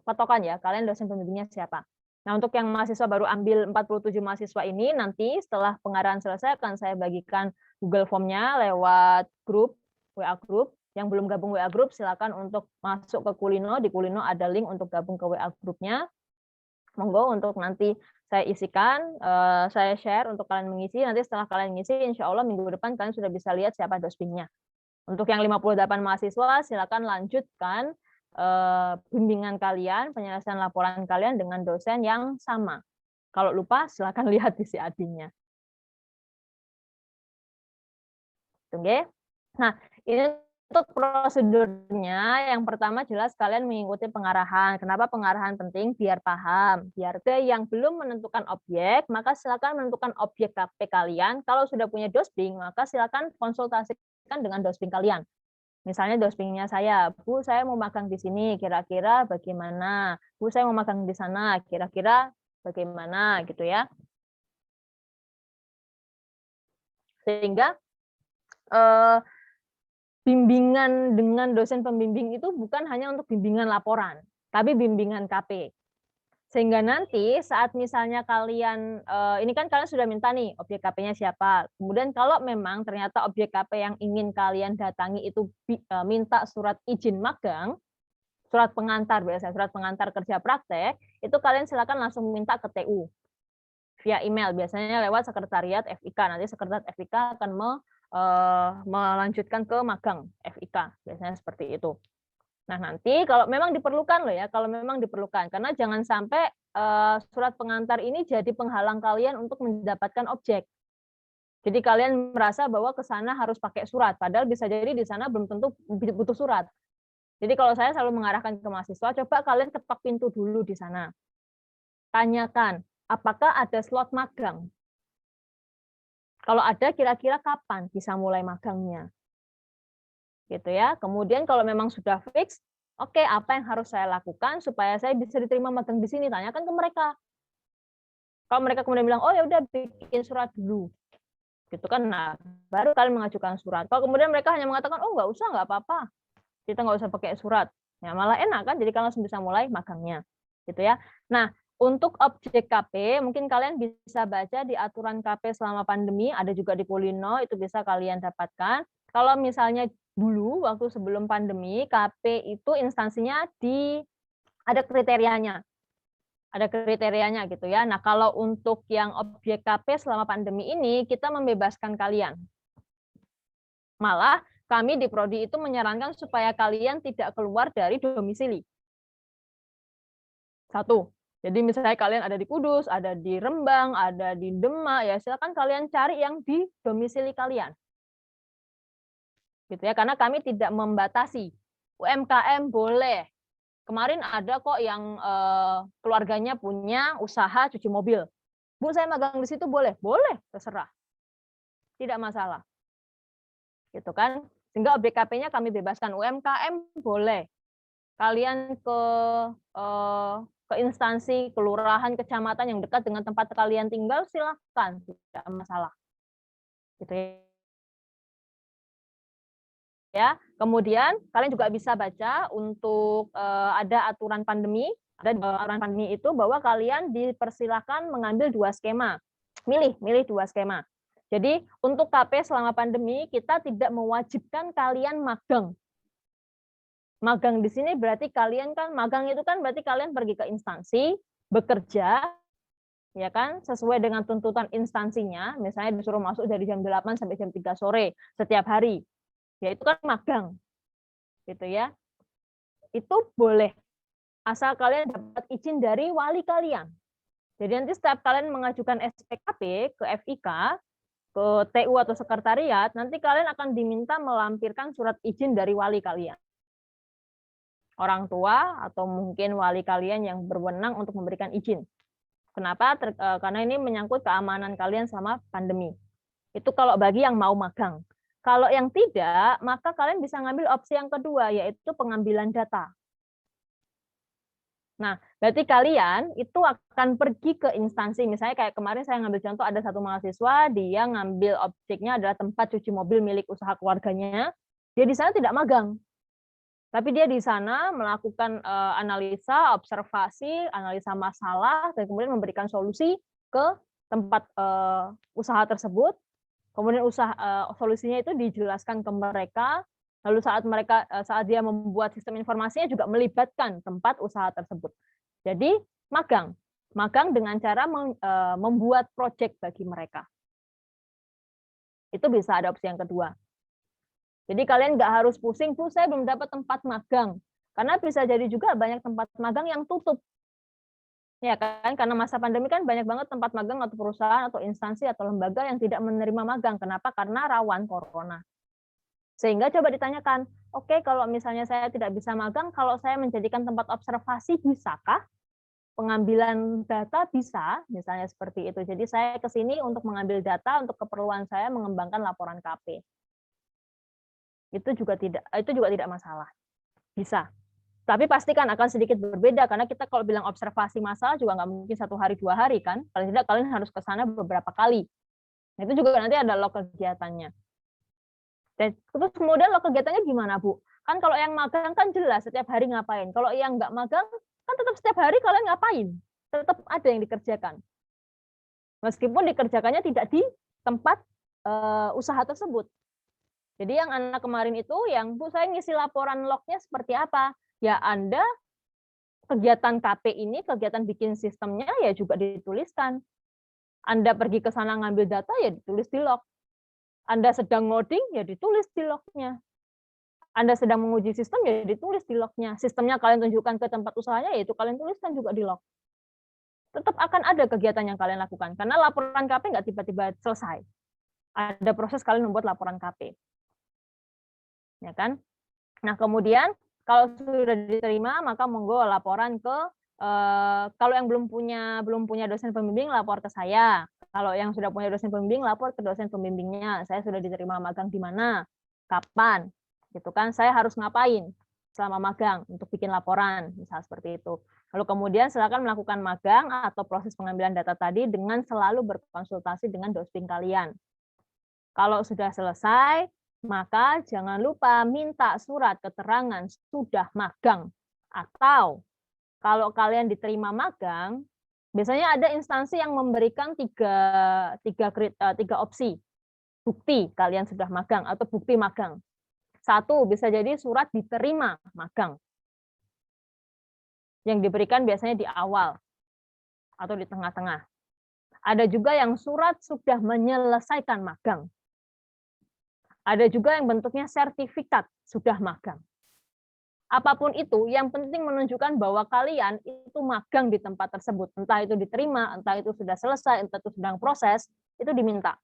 patokan ya, kalian dosen pembimbingnya siapa. Nah, untuk yang mahasiswa baru ambil 47 mahasiswa ini, nanti setelah pengarahan selesai akan saya bagikan Google Form-nya lewat grup, WA grup. Yang belum gabung WA grup, silakan untuk masuk ke Kulino. Di Kulino ada link untuk gabung ke WA grupnya. Monggo untuk nanti saya isikan, saya share untuk kalian mengisi. Nanti setelah kalian mengisi, insya Allah minggu depan kalian sudah bisa lihat siapa dosbingnya. Untuk yang 58 mahasiswa, silakan lanjutkan bimbingan kalian, penyelesaian laporan kalian dengan dosen yang sama. Kalau lupa, silakan lihat di CAD-nya. Oke. Nah, ini untuk prosedurnya, yang pertama jelas kalian mengikuti pengarahan. Kenapa pengarahan penting? Biar paham. Biar yang belum menentukan objek, maka silakan menentukan objek KP kalian. Kalau sudah punya dosbing, maka silakan konsultasikan dengan dosbing kalian. Misalnya dosbingnya saya, Bu, saya mau magang di sini, kira-kira bagaimana? Bu, saya mau magang di sana, kira-kira bagaimana? Gitu ya. Sehingga bimbingan dengan dosen pembimbing itu bukan hanya untuk bimbingan laporan, tapi bimbingan KP. Sehingga nanti saat misalnya kalian, ini kan kalian sudah minta nih objek KP-nya siapa. Kemudian kalau memang ternyata objek KP yang ingin kalian datangi itu minta surat izin magang, surat pengantar biasanya, surat pengantar kerja praktek, itu kalian silakan langsung minta ke TU via email, biasanya lewat sekretariat FIK. Nanti sekretariat FIK akan melanjutkan ke magang FIK, biasanya seperti itu. Nah, nanti kalau memang diperlukan loh ya, kalau memang diperlukan, karena jangan sampai surat pengantar ini jadi penghalang kalian untuk mendapatkan objek. Jadi kalian merasa bahwa ke sana harus pakai surat, padahal bisa jadi di sana belum tentu butuh surat. Jadi kalau saya selalu mengarahkan ke mahasiswa, coba kalian ketok pintu dulu di sana. Tanyakan, apakah ada slot magang? Kalau ada, kira-kira kapan bisa mulai magangnya? Gitu ya. Kemudian kalau memang sudah fix, oke, apa yang harus saya lakukan supaya saya bisa diterima magang di sini? Tanyakan ke mereka. Kalau mereka kemudian bilang, oh ya udah bikin surat dulu, gitu kan? Nah, baru kalian mengajukan surat. Kalau kemudian mereka hanya mengatakan, oh nggak usah, nggak apa-apa, kita nggak usah pakai surat, ya malah enak kan? Jadi kalian langsung bisa mulai magangnya, gitu ya. Nah, untuk objek KP, mungkin kalian bisa baca di aturan KP selama pandemi, ada juga di Kulino, itu bisa kalian dapatkan. Kalau misalnya dulu, waktu sebelum pandemi, KP itu instansinya ada kriterianya. Ada kriterianya gitu ya. Nah, kalau untuk yang objek KP selama pandemi ini, kita membebaskan kalian. Malah, kami di Prodi itu menyarankan supaya kalian tidak keluar dari domisili. Satu. Jadi misalnya kalian ada di Kudus, ada di Rembang, ada di Demak, ya silakan kalian cari yang di domisili kalian. Gitu ya, karena kami tidak membatasi. UMKM boleh. Kemarin ada kok yang keluarganya punya usaha cuci mobil. Bu, saya magang di situ boleh? Boleh, terserah. Tidak masalah. Gitu kan? Sehingga objek KP-nya kami bebaskan. UMKM boleh. Kalian ke instansi kelurahan, kecamatan yang dekat dengan tempat kalian tinggal, silakan, tidak masalah. Gitu ya. Kemudian kalian juga bisa baca untuk ada aturan pandemi. Ada aturan pandemi itu bahwa kalian dipersilakan mengambil 2 skema. Milih 2 skema. Jadi untuk KP selama pandemi kita tidak mewajibkan kalian magang. Magang di sini berarti kalian kan magang itu kan berarti kalian pergi ke instansi, bekerja, ya kan, sesuai dengan tuntutan instansinya, misalnya disuruh masuk dari jam 8 sampai jam 3 sore setiap hari. Ya itu kan magang. Gitu ya. Itu boleh. Asal kalian dapat izin dari wali kalian. Jadi nanti setiap kalian mengajukan SPKP ke FIK, ke TU atau sekretariat, nanti kalian akan diminta melampirkan surat izin dari wali kalian. Orang tua atau mungkin wali kalian yang berwenang untuk memberikan izin. Kenapa? Karena ini menyangkut keamanan kalian selama pandemi. Itu kalau bagi yang mau magang. Kalau yang tidak, maka kalian bisa ngambil opsi yang kedua, yaitu pengambilan data. Nah, berarti kalian itu akan pergi ke instansi. Misalnya kayak kemarin saya ngambil contoh, ada satu mahasiswa, dia ngambil objeknya adalah tempat cuci mobil milik usaha keluarganya. Dia di sana tidak magang. Tapi dia di sana melakukan analisa, observasi, analisa masalah, dan kemudian memberikan solusi ke tempat usaha tersebut. Kemudian solusinya itu dijelaskan ke mereka. Lalu saat dia membuat sistem informasinya juga melibatkan tempat usaha tersebut. Jadi magang dengan cara membuat proyek bagi mereka. Itu bisa ada opsi yang kedua. Jadi kalian nggak harus pusing, Bu, saya belum dapat tempat magang. Karena bisa jadi juga banyak tempat magang yang tutup. Ya kan, karena masa pandemi kan banyak banget tempat magang atau perusahaan atau instansi atau lembaga yang tidak menerima magang. Kenapa? Karena rawan corona. Sehingga coba ditanyakan, oke, kalau misalnya saya tidak bisa magang, kalau saya menjadikan tempat observasi, bisakah? Pengambilan data bisa, misalnya seperti itu. Jadi saya ke sini untuk mengambil data untuk keperluan saya mengembangkan laporan KP. Itu juga tidak masalah, bisa. Tapi pastikan akan sedikit berbeda karena kita kalau bilang observasi masalah juga nggak mungkin 1 hari 2 hari kan, paling tidak kalian harus ke sana beberapa kali. Nah, itu juga nanti ada log kegiatannya. Dan terus kemudian log kegiatannya gimana, Bu? Kan kalau yang magang kan jelas setiap hari ngapain. Kalau yang nggak magang kan tetap setiap hari kalian ngapain, tetap ada yang dikerjakan. Meskipun dikerjakannya tidak di tempat usaha tersebut. Jadi yang anak kemarin itu, yang Bu, saya ngisi laporan lognya seperti apa? Ya Anda kegiatan KP ini, kegiatan bikin sistemnya ya juga dituliskan. Anda pergi ke sana ngambil data ya ditulis di log. Anda sedang ngoding ya ditulis di lognya. Anda sedang menguji sistem ya ditulis di lognya. Sistemnya kalian tunjukkan ke tempat usahanya, yaitu kalian tuliskan juga di log. Tetap akan ada kegiatan yang kalian lakukan. Karena laporan KP nggak tiba-tiba selesai. Ada proses kalian membuat laporan KP. Ya kan? Nah, kemudian kalau sudah diterima, maka monggo laporan ke kalau yang belum punya dosen pembimbing, lapor ke saya. Kalau yang sudah punya dosen pembimbing, lapor ke dosen pembimbingnya. Saya sudah diterima magang di mana, kapan, gitu kan? Saya harus ngapain selama magang untuk bikin laporan, misal seperti itu. Lalu kemudian silakan melakukan magang atau proses pengambilan data tadi dengan selalu berkonsultasi dengan dosping kalian. Kalau sudah selesai, maka jangan lupa minta surat keterangan sudah magang. Atau kalau kalian diterima magang, biasanya ada instansi yang memberikan tiga opsi bukti kalian sudah magang atau bukti magang. 1 bisa jadi surat diterima magang, yang diberikan biasanya di awal atau di tengah-tengah. Ada juga yang surat sudah menyelesaikan magang. Ada juga yang bentuknya sertifikat sudah magang. Apapun itu, yang penting menunjukkan bahwa kalian itu magang di tempat tersebut. Entah itu diterima, entah itu sudah selesai, entah itu sedang proses, itu diminta.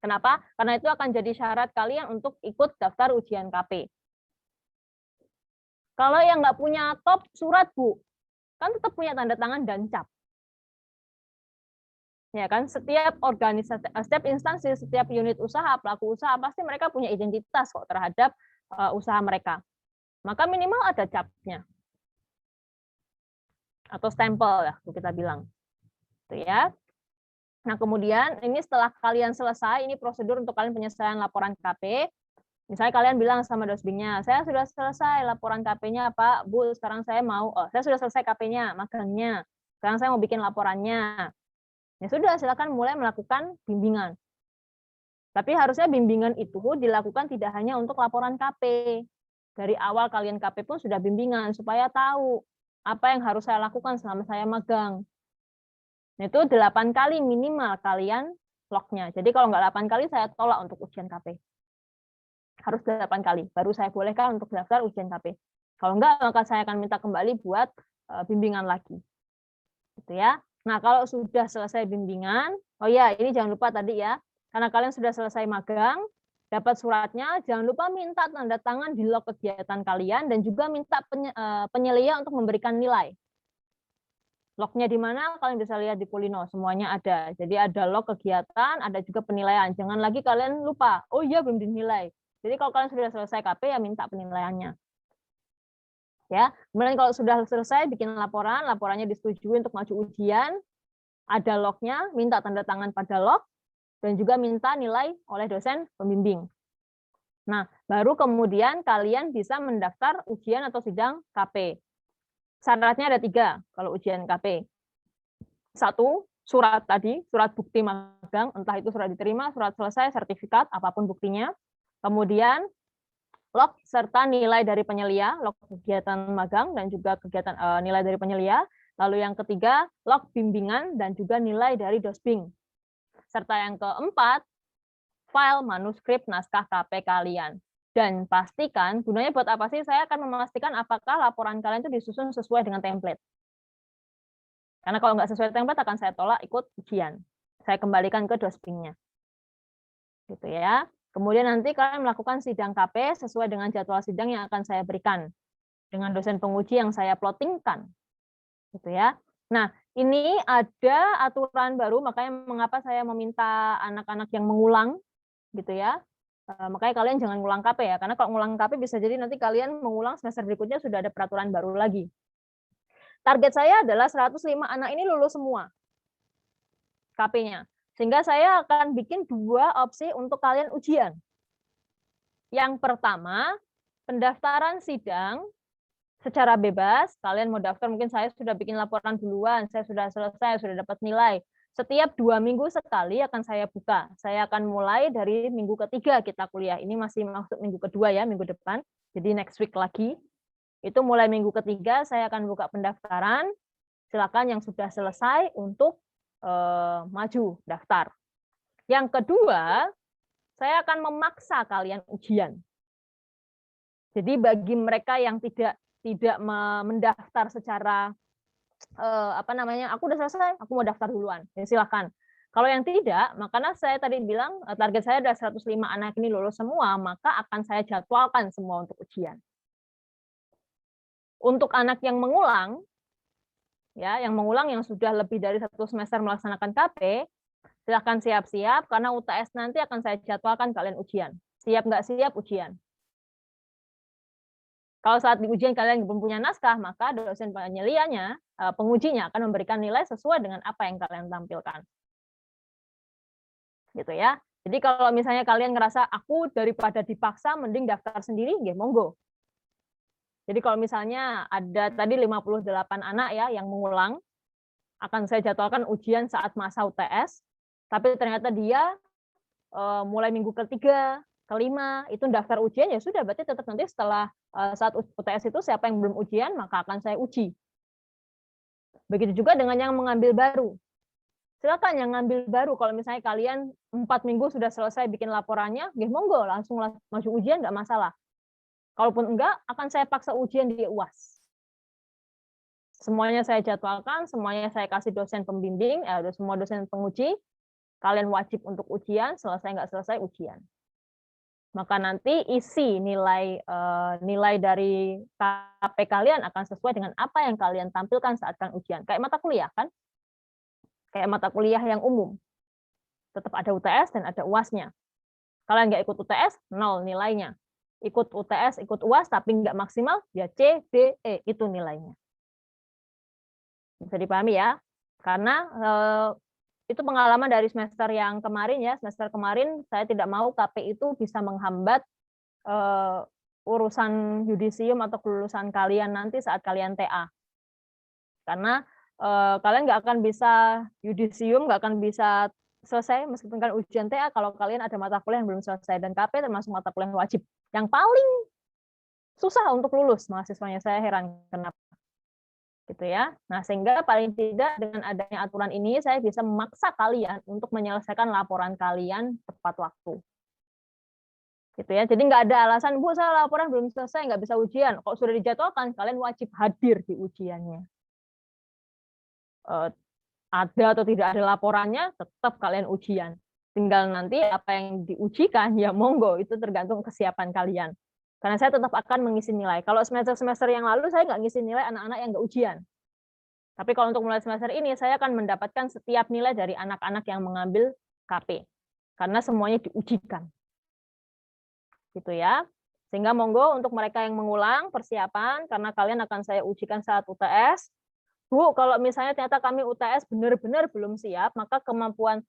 Kenapa? Karena itu akan jadi syarat kalian untuk ikut daftar ujian KP. Kalau yang nggak punya top surat, Bu, kan tetap punya tanda tangan dan cap. Ya kan, setiap organisasi, setiap instansi, setiap unit usaha, pelaku usaha pasti mereka punya identitas kok terhadap usaha mereka. Maka minimal ada capnya atau stempel ya, kita bilang. Itu ya. Nah, kemudian ini setelah kalian selesai, ini prosedur untuk kalian penyelesaian laporan KP. Misalnya kalian bilang sama dosbingnya, saya sudah selesai laporan KP-nya, Pak, Bu, sekarang saya saya sudah selesai KP-nya, magangnya. Sekarang saya mau bikin laporannya. Ya sudah, silakan mulai melakukan bimbingan. Tapi harusnya bimbingan itu dilakukan tidak hanya untuk laporan KP. Dari awal kalian KP pun sudah bimbingan, supaya tahu apa yang harus saya lakukan selama saya magang. Itu 8 kali minimal kalian lognya. Jadi kalau nggak 8 kali, saya tolak untuk ujian KP. Harus 8 kali, baru saya bolehkan untuk daftar ujian KP. Kalau enggak, maka saya akan minta kembali buat bimbingan lagi. Gitu ya. Nah, kalau sudah selesai bimbingan, oh ya, ini jangan lupa tadi ya, karena kalian sudah selesai magang, dapat suratnya, jangan lupa minta tanda tangan di log kegiatan kalian dan juga minta penyelia untuk memberikan nilai. Lognya di mana? Kalian bisa lihat di Kulino, semuanya ada. Jadi ada log kegiatan, ada juga penilaian. Jangan lagi kalian lupa, oh iya belum dinilai. Jadi kalau kalian sudah selesai KP, ya minta penilaiannya. Ya, kemudian kalau sudah selesai bikin laporan, laporannya disetujui untuk maju ujian, ada lognya, minta tanda tangan pada log, dan juga minta nilai oleh dosen pembimbing. Nah, baru kemudian kalian bisa mendaftar ujian atau sidang KP. Syaratnya ada 3 kalau ujian KP. 1, surat tadi, surat bukti magang, entah itu surat diterima, surat selesai, sertifikat, apapun buktinya. Kemudian log serta nilai dari penyelia, log kegiatan magang dan juga kegiatan nilai dari penyelia. Lalu yang ketiga, log bimbingan dan juga nilai dari dosbing. Serta yang keempat, file manuskrip naskah KP kalian. Dan pastikan, gunanya buat apa sih? Saya akan memastikan apakah laporan kalian itu disusun sesuai dengan template. Karena kalau nggak sesuai template akan saya tolak ikut ujian. Saya kembalikan ke dosbingnya. Gitu ya. Kemudian nanti kalian melakukan sidang KP sesuai dengan jadwal sidang yang akan saya berikan dengan dosen penguji yang saya plottingkan. Gitu ya. Nah, ini ada aturan baru, makanya mengapa saya meminta anak-anak yang mengulang gitu ya. Makanya kalian jangan ngulang KP ya, karena kalau ngulang KP bisa jadi nanti kalian mengulang semester berikutnya sudah ada peraturan baru lagi. Target saya adalah 105 anak ini lulus semua KP-nya. Sehingga saya akan bikin 2 opsi untuk kalian ujian. Yang pertama, pendaftaran sidang secara bebas. Kalian mau daftar, mungkin saya sudah bikin laporan duluan, saya sudah selesai, sudah dapat nilai. Setiap 2 minggu sekali akan saya buka. Saya akan mulai dari minggu ketiga kita kuliah. Ini masih masuk minggu kedua ya, minggu depan. Jadi next week lagi. Itu mulai minggu ketiga saya akan buka pendaftaran. Silakan yang sudah selesai untuk maju daftar. Yang kedua, saya akan memaksa kalian ujian. Jadi bagi mereka yang tidak mendaftar secara aku udah selesai, aku mau daftar duluan. Ya silakan. Kalau yang tidak, makanya saya tadi bilang target saya ada 105 anak ini lulus semua, maka akan saya jadwalkan semua untuk ujian. Untuk anak yang mengulang, ya, yang sudah lebih dari 1 semester melaksanakan KP, silakan siap-siap karena UTS nanti akan saya jadwalkan kalian ujian. Siap nggak siap ujian. Kalau saat di ujian kalian belum punya naskah, maka dosen penyelianya, pengujinya akan memberikan nilai sesuai dengan apa yang kalian tampilkan. Gitu ya. Jadi kalau misalnya kalian ngerasa aku daripada dipaksa mending daftar sendiri, nggih monggo. Jadi kalau misalnya ada tadi 58 anak ya yang mengulang, akan saya jadwalkan ujian saat masa UTS, tapi ternyata dia mulai minggu ketiga, kelima itu daftar ujian, ya sudah berarti tetap nanti setelah saat UTS itu siapa yang belum ujian maka akan saya uji. Begitu juga dengan yang mengambil baru. Silakan yang ngambil baru kalau misalnya kalian 4 minggu sudah selesai bikin laporannya, nggih monggo langsung maju ujian nggak masalah. Kalaupun enggak, akan saya paksa ujian di UAS. Semuanya saya jadwalkan, semuanya saya kasih dosen pembimbing, semua dosen penguji, kalian wajib untuk ujian, selesai nggak selesai ujian. Maka nanti isi nilai dari KP kalian akan sesuai dengan apa yang kalian tampilkan saat kalian ujian. Kayak mata kuliah kan? Kayak mata kuliah yang umum. Tetap ada UTS dan ada UAS-nya. Kalian nggak ikut UTS, 0 nilainya. Ikut UTS, ikut UAS, tapi nggak maksimal, ya C, D, E, itu nilainya. Bisa dipahami ya? Karena itu pengalaman dari semester yang kemarin ya, semester kemarin saya tidak mau KP itu bisa menghambat urusan yudisium atau kelulusan kalian nanti saat kalian TA. Karena kalian nggak akan bisa yudisium, nggak akan bisa selesai meskipun kan ujian TA kalau kalian ada mata kuliah yang belum selesai, dan KP termasuk mata kuliah wajib yang paling susah untuk lulus mahasiswanya. Saya heran kenapa. Gitu ya. Nah, sehingga paling tidak dengan adanya aturan ini saya bisa memaksa kalian untuk menyelesaikan laporan kalian tepat waktu. Gitu ya. Jadi nggak ada alasan, Bu, saya laporan belum selesai, nggak bisa ujian. Kok sudah dijadwalkan, kalian wajib hadir di ujiannya. Ada atau tidak ada laporannya, tetap kalian ujian. Tinggal nanti apa yang diujikan, ya monggo, itu tergantung kesiapan kalian. Karena saya tetap akan mengisi nilai. Kalau semester-semester yang lalu saya nggak ngisi nilai anak-anak yang nggak ujian. Tapi kalau untuk mulai semester ini saya akan mendapatkan setiap nilai dari anak-anak yang mengambil KP. Karena semuanya diujikan. Gitu ya. Sehingga monggo untuk mereka yang mengulang persiapan, karena kalian akan saya ujikan saat UTS. Bu, kalau misalnya ternyata kami UTS benar-benar belum siap, maka kemampuan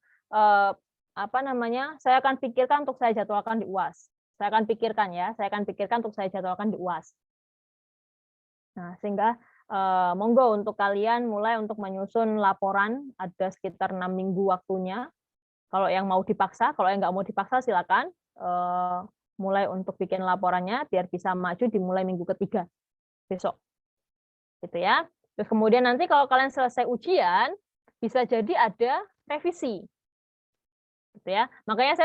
saya akan pikirkan untuk saya jadwalkan di UAS. Saya akan pikirkan ya, saya akan pikirkan untuk saya jadwalkan di UAS. Nah, sehingga monggo untuk kalian mulai untuk menyusun laporan, ada sekitar 6 minggu waktunya. Kalau yang mau dipaksa, kalau yang nggak mau dipaksa silakan mulai untuk bikin laporannya biar bisa maju dimulai minggu ketiga besok. Gitu ya. Terus kemudian nanti kalau kalian selesai ujian, bisa jadi ada revisi. Gitu ya. Makanya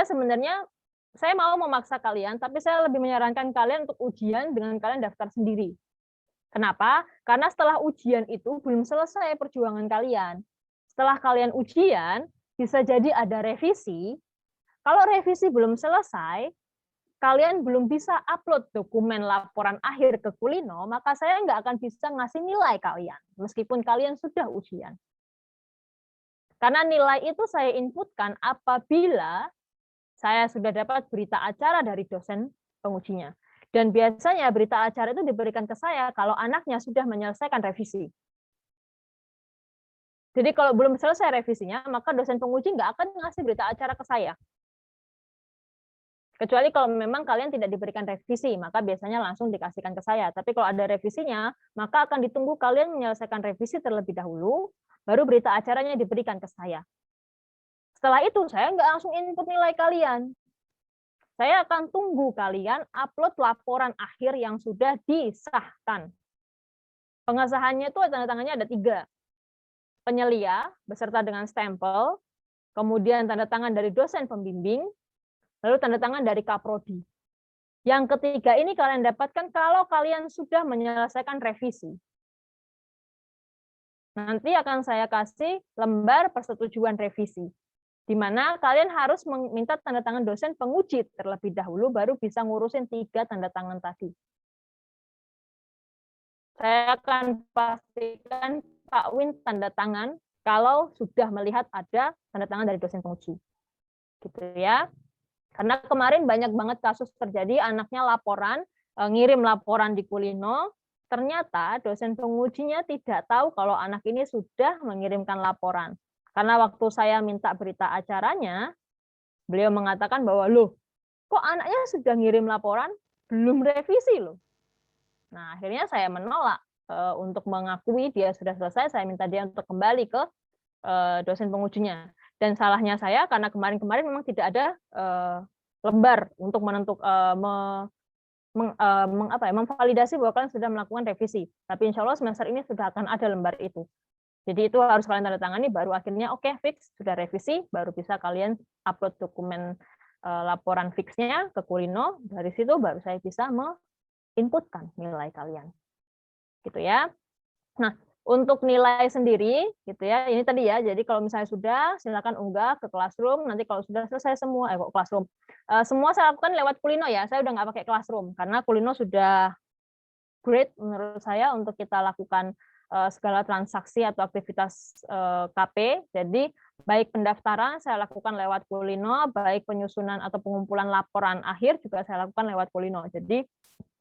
saya mau memaksa kalian, tapi saya lebih menyarankan kalian untuk ujian dengan kalian daftar sendiri. Kenapa? Karena setelah ujian itu belum selesai perjuangan kalian. Setelah kalian ujian, bisa jadi ada revisi. Kalau revisi belum selesai, kalian belum bisa upload dokumen laporan akhir ke Kulino, maka saya nggak akan bisa ngasih nilai kalian, meskipun kalian sudah ujian. Karena nilai itu saya inputkan apabila saya sudah dapat berita acara dari dosen pengujinya. Dan biasanya berita acara itu diberikan ke saya kalau anaknya sudah menyelesaikan revisi. Jadi kalau belum selesai revisinya, maka dosen penguji nggak akan ngasih berita acara ke saya. Kecuali kalau memang kalian tidak diberikan revisi, maka biasanya langsung dikasihkan ke saya. Tapi kalau ada revisinya, maka akan ditunggu kalian menyelesaikan revisi terlebih dahulu, baru berita acaranya diberikan ke saya. Setelah itu, saya nggak langsung input nilai kalian. Saya akan tunggu kalian upload laporan akhir yang sudah disahkan. Pengesahannya itu tanda tangannya ada 3. Penyelia beserta dengan stempel, kemudian tanda tangan dari dosen pembimbing, lalu tanda tangan dari Kaprodi. Yang ketiga ini kalian dapatkan kalau kalian sudah menyelesaikan revisi. Nanti akan saya kasih lembar persetujuan revisi, di mana kalian harus meminta tanda tangan dosen penguji terlebih dahulu, baru bisa ngurusin 3 tanda tangan tadi. Saya akan pastikan Pak Win tanda tangan kalau sudah melihat ada tanda tangan dari dosen penguji. Gitu ya. Karena kemarin banyak banget kasus terjadi, anaknya laporan, ngirim laporan di Kulino, ternyata dosen pengujinya tidak tahu kalau anak ini sudah mengirimkan laporan. Karena waktu saya minta berita acaranya, beliau mengatakan bahwa, loh, kok anaknya sudah ngirim laporan, belum revisi loh. Nah, akhirnya saya menolak untuk mengakui dia sudah selesai, saya minta dia untuk kembali ke dosen pengujinya. Dan salahnya saya, karena kemarin-kemarin memang tidak ada lembar untuk memvalidasi bahwa kalian sudah melakukan revisi. Tapi insya Allah semester ini sudah akan ada lembar itu. Jadi itu harus kalian tanda tangani, baru akhirnya oke, fix, sudah revisi, baru bisa kalian upload dokumen laporan fixnya ke Kulino, dari situ baru saya bisa menginputkan nilai kalian. Gitu ya. Nah, untuk nilai sendiri, gitu ya, ini tadi ya, jadi kalau misalnya sudah, silakan unggah ke Classroom, nanti kalau sudah selesai semua, Classroom, semua saya lakukan lewat Kulino ya, saya udah nggak pakai Classroom, karena Kulino sudah great menurut saya untuk kita lakukan segala transaksi atau aktivitas KP. Jadi baik pendaftaran saya lakukan lewat Kulino, baik penyusunan atau pengumpulan laporan akhir juga saya lakukan lewat Kulino. Jadi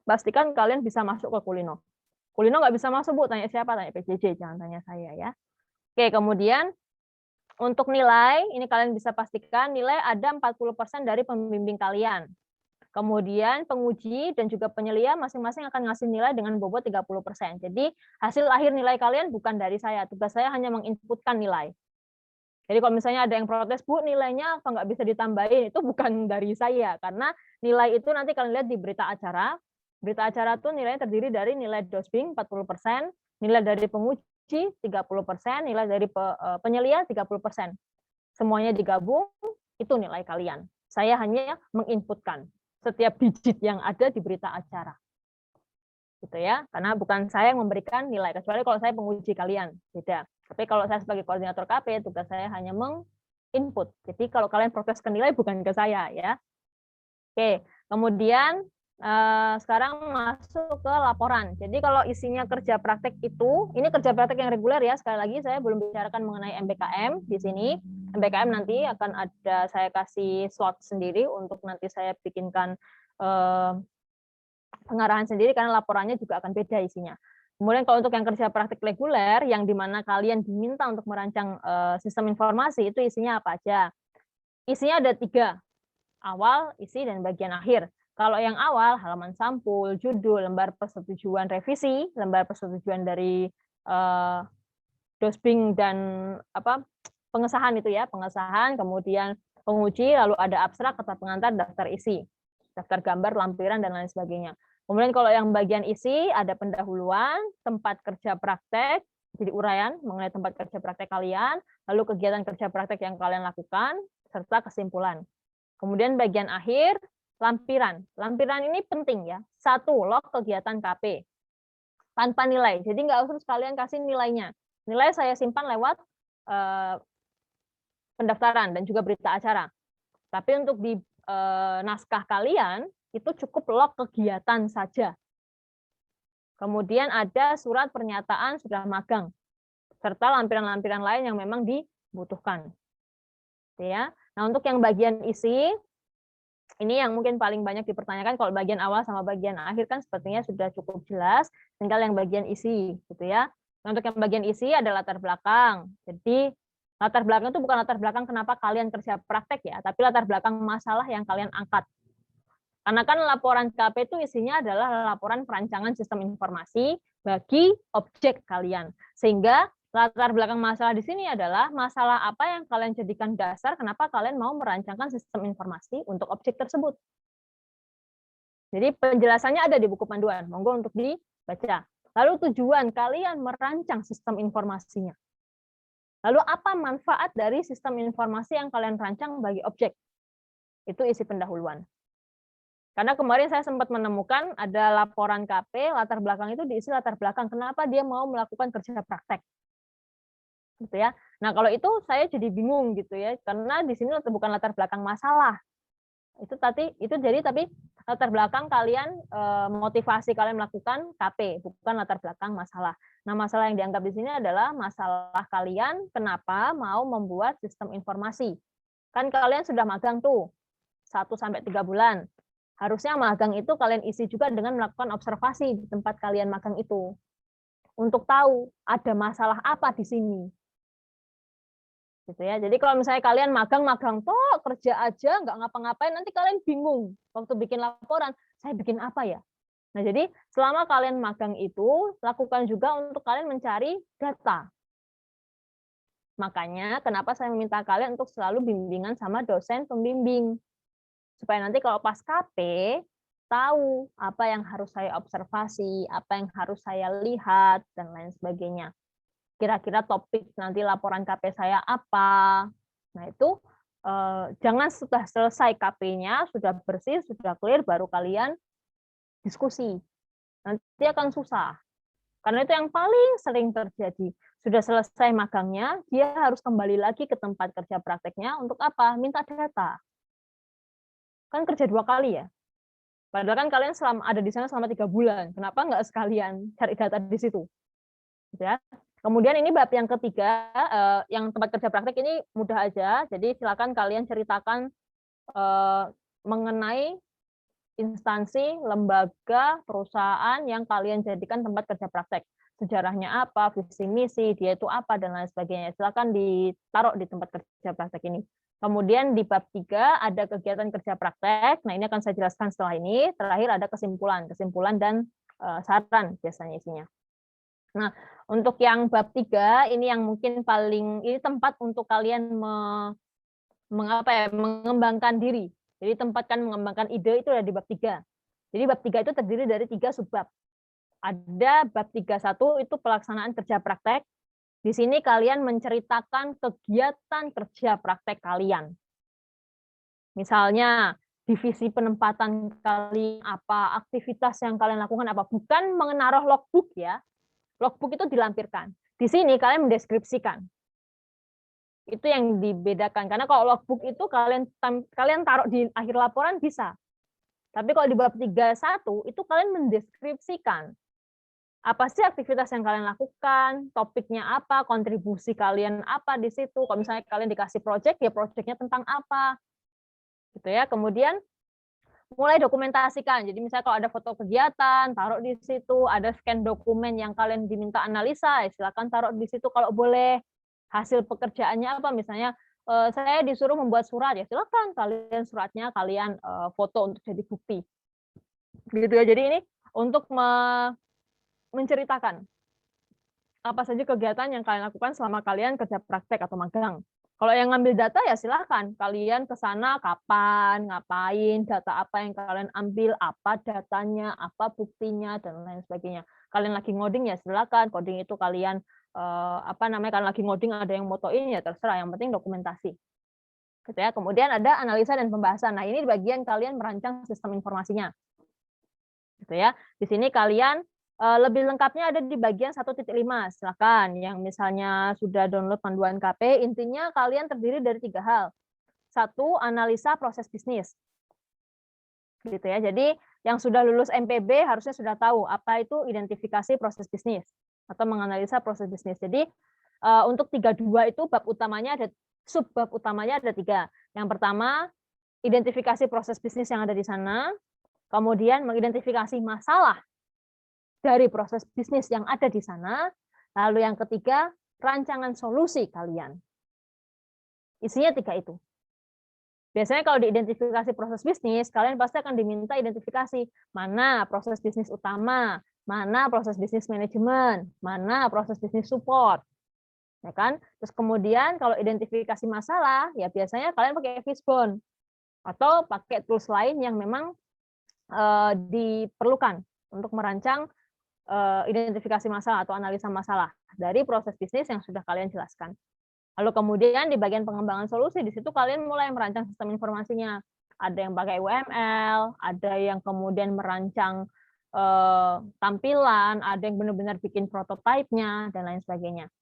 pastikan kalian bisa masuk ke Kulino. Kulino nggak bisa masuk, Bu, tanya siapa? Tanya PJJ, jangan tanya saya ya. Oke, kemudian untuk nilai, ini kalian bisa pastikan nilai ada 40% dari pembimbing kalian. Kemudian penguji dan juga penyelia masing-masing akan ngasih nilai dengan bobot 30%. Jadi hasil akhir nilai kalian bukan dari saya. Tugas saya hanya menginputkan nilai. Jadi kalau misalnya ada yang protes, Bu, nilainya apa nggak bisa ditambahin, itu bukan dari saya. Karena nilai itu nanti kalian lihat di berita acara. Berita acara itu nilainya terdiri dari nilai dosbing 40%, nilai dari penguji 30%, nilai dari penyelia 30%. Semuanya digabung, itu nilai kalian. Saya hanya menginputkan setiap digit yang ada di berita acara. Gitu ya. Karena bukan saya yang memberikan nilai, kecuali kalau saya penguji kalian, beda. Tapi kalau saya sebagai koordinator KP, tugas saya hanya menginput. Jadi kalau kalian protes ke nilai bukan ke saya ya. Oke, kemudian sekarang masuk ke laporan. Jadi kalau isinya kerja praktek itu, ini kerja praktek yang reguler ya, sekali lagi saya belum bicarakan mengenai MBKM di sini. MBKM nanti akan ada, saya kasih slot sendiri untuk nanti saya bikinkan pengarahan sendiri, karena laporannya juga akan beda isinya. Kemudian kalau untuk yang kerja praktek reguler, yang dimana kalian diminta untuk merancang sistem informasi, itu isinya apa aja? Isinya ada 3, awal, isi, dan bagian akhir. Kalau yang awal, halaman sampul, judul, lembar persetujuan revisi, lembar persetujuan dari Dosbing dan pengesahan itu ya, pengesahan, kemudian penguji, lalu ada abstrak, kata pengantar, daftar isi, daftar gambar, lampiran, dan lain sebagainya. Kemudian kalau yang bagian isi, ada pendahuluan, tempat kerja praktek, jadi uraian mengenai tempat kerja praktek kalian, lalu kegiatan kerja praktek yang kalian lakukan, serta kesimpulan. Kemudian bagian akhir, lampiran. Lampiran ini penting ya. 1, log kegiatan KP. Tanpa nilai. Jadi nggak usah sekalian kasih nilainya. Nilai saya simpan lewat pendaftaran dan juga berita acara. Tapi untuk di naskah kalian, itu cukup log kegiatan saja. Kemudian ada surat pernyataan sudah magang, serta lampiran-lampiran lain yang memang dibutuhkan. Ya. Nah, untuk yang bagian isi, ini yang mungkin paling banyak dipertanyakan. Kalau bagian awal sama bagian akhir kan sepertinya sudah cukup jelas, tinggal yang bagian isi, gitu ya. Nah, untuk yang bagian isi ada latar belakang. Jadi latar belakang itu bukan latar belakang kenapa kalian kerja praktek ya, tapi latar belakang masalah yang kalian angkat. Karena kan laporan KP itu isinya adalah laporan perancangan sistem informasi bagi objek kalian. Sehingga latar belakang masalah di sini adalah masalah apa yang kalian jadikan dasar kenapa kalian mau merancangkan sistem informasi untuk objek tersebut. Jadi penjelasannya ada di buku panduan, monggo untuk dibaca. Lalu tujuan kalian merancang sistem informasinya. Lalu apa manfaat dari sistem informasi yang kalian rancang bagi objek? Itu isi pendahuluan. Karena kemarin saya sempat menemukan ada laporan KP, latar belakang itu diisi latar belakang kenapa dia mau melakukan kerja praktek. Gitu ya. Nah, kalau itu saya jadi bingung gitu ya, karena di sini bukan latar belakang masalah. Itu jadi tapi latar belakang kalian motivasi kalian melakukan KP, bukan latar belakang masalah. Nah, masalah yang dianggap di sini adalah masalah kalian kenapa mau membuat sistem informasi. Kan kalian sudah magang tuh 1-3 bulan. Harusnya magang itu kalian isi juga dengan melakukan observasi di tempat kalian magang itu. Untuk tahu ada masalah apa di sini. Gitu ya. Jadi kalau misalnya kalian magang toh kerja aja nggak ngapa-ngapain, nanti kalian bingung waktu bikin laporan, saya bikin apa ya? Nah, jadi selama kalian magang itu lakukan juga untuk kalian mencari data. Makanya kenapa saya meminta kalian untuk selalu bimbingan sama dosen pembimbing. Supaya nanti kalau pas KP tahu apa yang harus saya observasi, apa yang harus saya lihat dan lain sebagainya. Kira-kira topik nanti laporan KP saya apa. Nah, itu jangan sudah selesai KP-nya, sudah bersih, sudah clear, baru kalian diskusi. Nanti akan susah. Karena itu yang paling sering terjadi. Sudah selesai magangnya, dia harus kembali lagi ke tempat kerja prakteknya untuk apa? Minta data. Kan kerja 2 kali ya. Padahal kan kalian ada di sana selama 3 bulan. Kenapa nggak sekalian cari data di situ? Gitu ya. Kemudian ini bab yang ketiga, yang tempat kerja praktek ini mudah aja. Jadi silakan kalian ceritakan mengenai instansi, lembaga, perusahaan yang kalian jadikan tempat kerja praktek. Sejarahnya apa, visi misi, dia itu apa, dan lain sebagainya. Silakan ditaruh di tempat kerja praktek ini. Kemudian di bab 3 ada kegiatan kerja praktek. Nah, ini akan saya jelaskan setelah ini. Terakhir ada kesimpulan dan saran biasanya isinya. Nah, untuk yang bab 3 ini yang mungkin ini tempat untuk kalian mengembangkan diri. Jadi tempatkan mengembangkan ide itu ada di bab 3. Jadi bab 3 itu terdiri dari 3 subbab. Ada bab 31 itu pelaksanaan kerja praktek. Di sini kalian menceritakan kegiatan kerja praktek kalian. Misalnya divisi penempatan kalian apa, aktivitas yang kalian lakukan apa, bukan menaruh logbook ya. Logbook itu dilampirkan. Di sini kalian mendeskripsikan. Itu yang dibedakan. Karena kalau logbook itu kalian taruh di akhir laporan bisa. Tapi kalau di bab 31 itu kalian mendeskripsikan. Apa sih aktivitas yang kalian lakukan, topiknya apa, kontribusi kalian apa di situ. Kalau misalnya kalian dikasih proyek, ya proyeknya tentang apa. Gitu ya. Kemudian mulai dokumentasikan. Jadi misalnya kalau ada foto kegiatan, taruh di situ. Ada scan dokumen yang kalian diminta analisa, silakan taruh di situ kalau boleh. Hasil pekerjaannya apa, misalnya saya disuruh membuat surat, ya silakan kalian suratnya kalian foto untuk jadi bukti. Gitu ya. Jadi ini untuk menceritakan apa saja kegiatan yang kalian lakukan selama kalian kerja praktek atau magang. Kalau yang ngambil data ya silakan. Kalian ke sana kapan, ngapain, data apa yang kalian ambil, apa datanya, apa buktinya, dan lain sebagainya. Kalian lagi ngoding ya silakan. Coding itu kalian kalian lagi ngoding ada yang motoin ya terserah. Yang penting dokumentasi. Gitu ya. Kemudian ada analisa dan pembahasan. Nah ini di bagian kalian merancang sistem informasinya. Gitu ya. Di sini kalian lebih lengkapnya ada di bagian 1.5. Silakan yang misalnya sudah download panduan KP, intinya kalian terdiri dari 3 hal. 1, analisa proses bisnis. Gitu ya. Jadi yang sudah lulus MPB harusnya sudah tahu apa itu identifikasi proses bisnis atau menganalisa proses bisnis. Jadi untuk 3.2 itu bab utamanya ada subbab utamanya ada 3. Yang pertama, identifikasi proses bisnis yang ada di sana, kemudian mengidentifikasi masalah dari proses bisnis yang ada di sana, lalu yang ketiga, rancangan solusi kalian. Isinya 3 itu. Biasanya kalau diidentifikasi proses bisnis, kalian pasti akan diminta identifikasi mana proses bisnis utama, mana proses bisnis manajemen, mana proses bisnis support. Ya kan? Terus kemudian kalau identifikasi masalah, ya biasanya kalian pakai Fishbone atau pakai tools lain yang memang diperlukan untuk merancang identifikasi masalah atau analisa masalah dari proses bisnis yang sudah kalian jelaskan. Lalu kemudian di bagian pengembangan solusi, di situ kalian mulai merancang sistem informasinya. Ada yang pakai UML, ada yang kemudian merancang tampilan, ada yang benar-benar bikin prototipenya, dan lain sebagainya.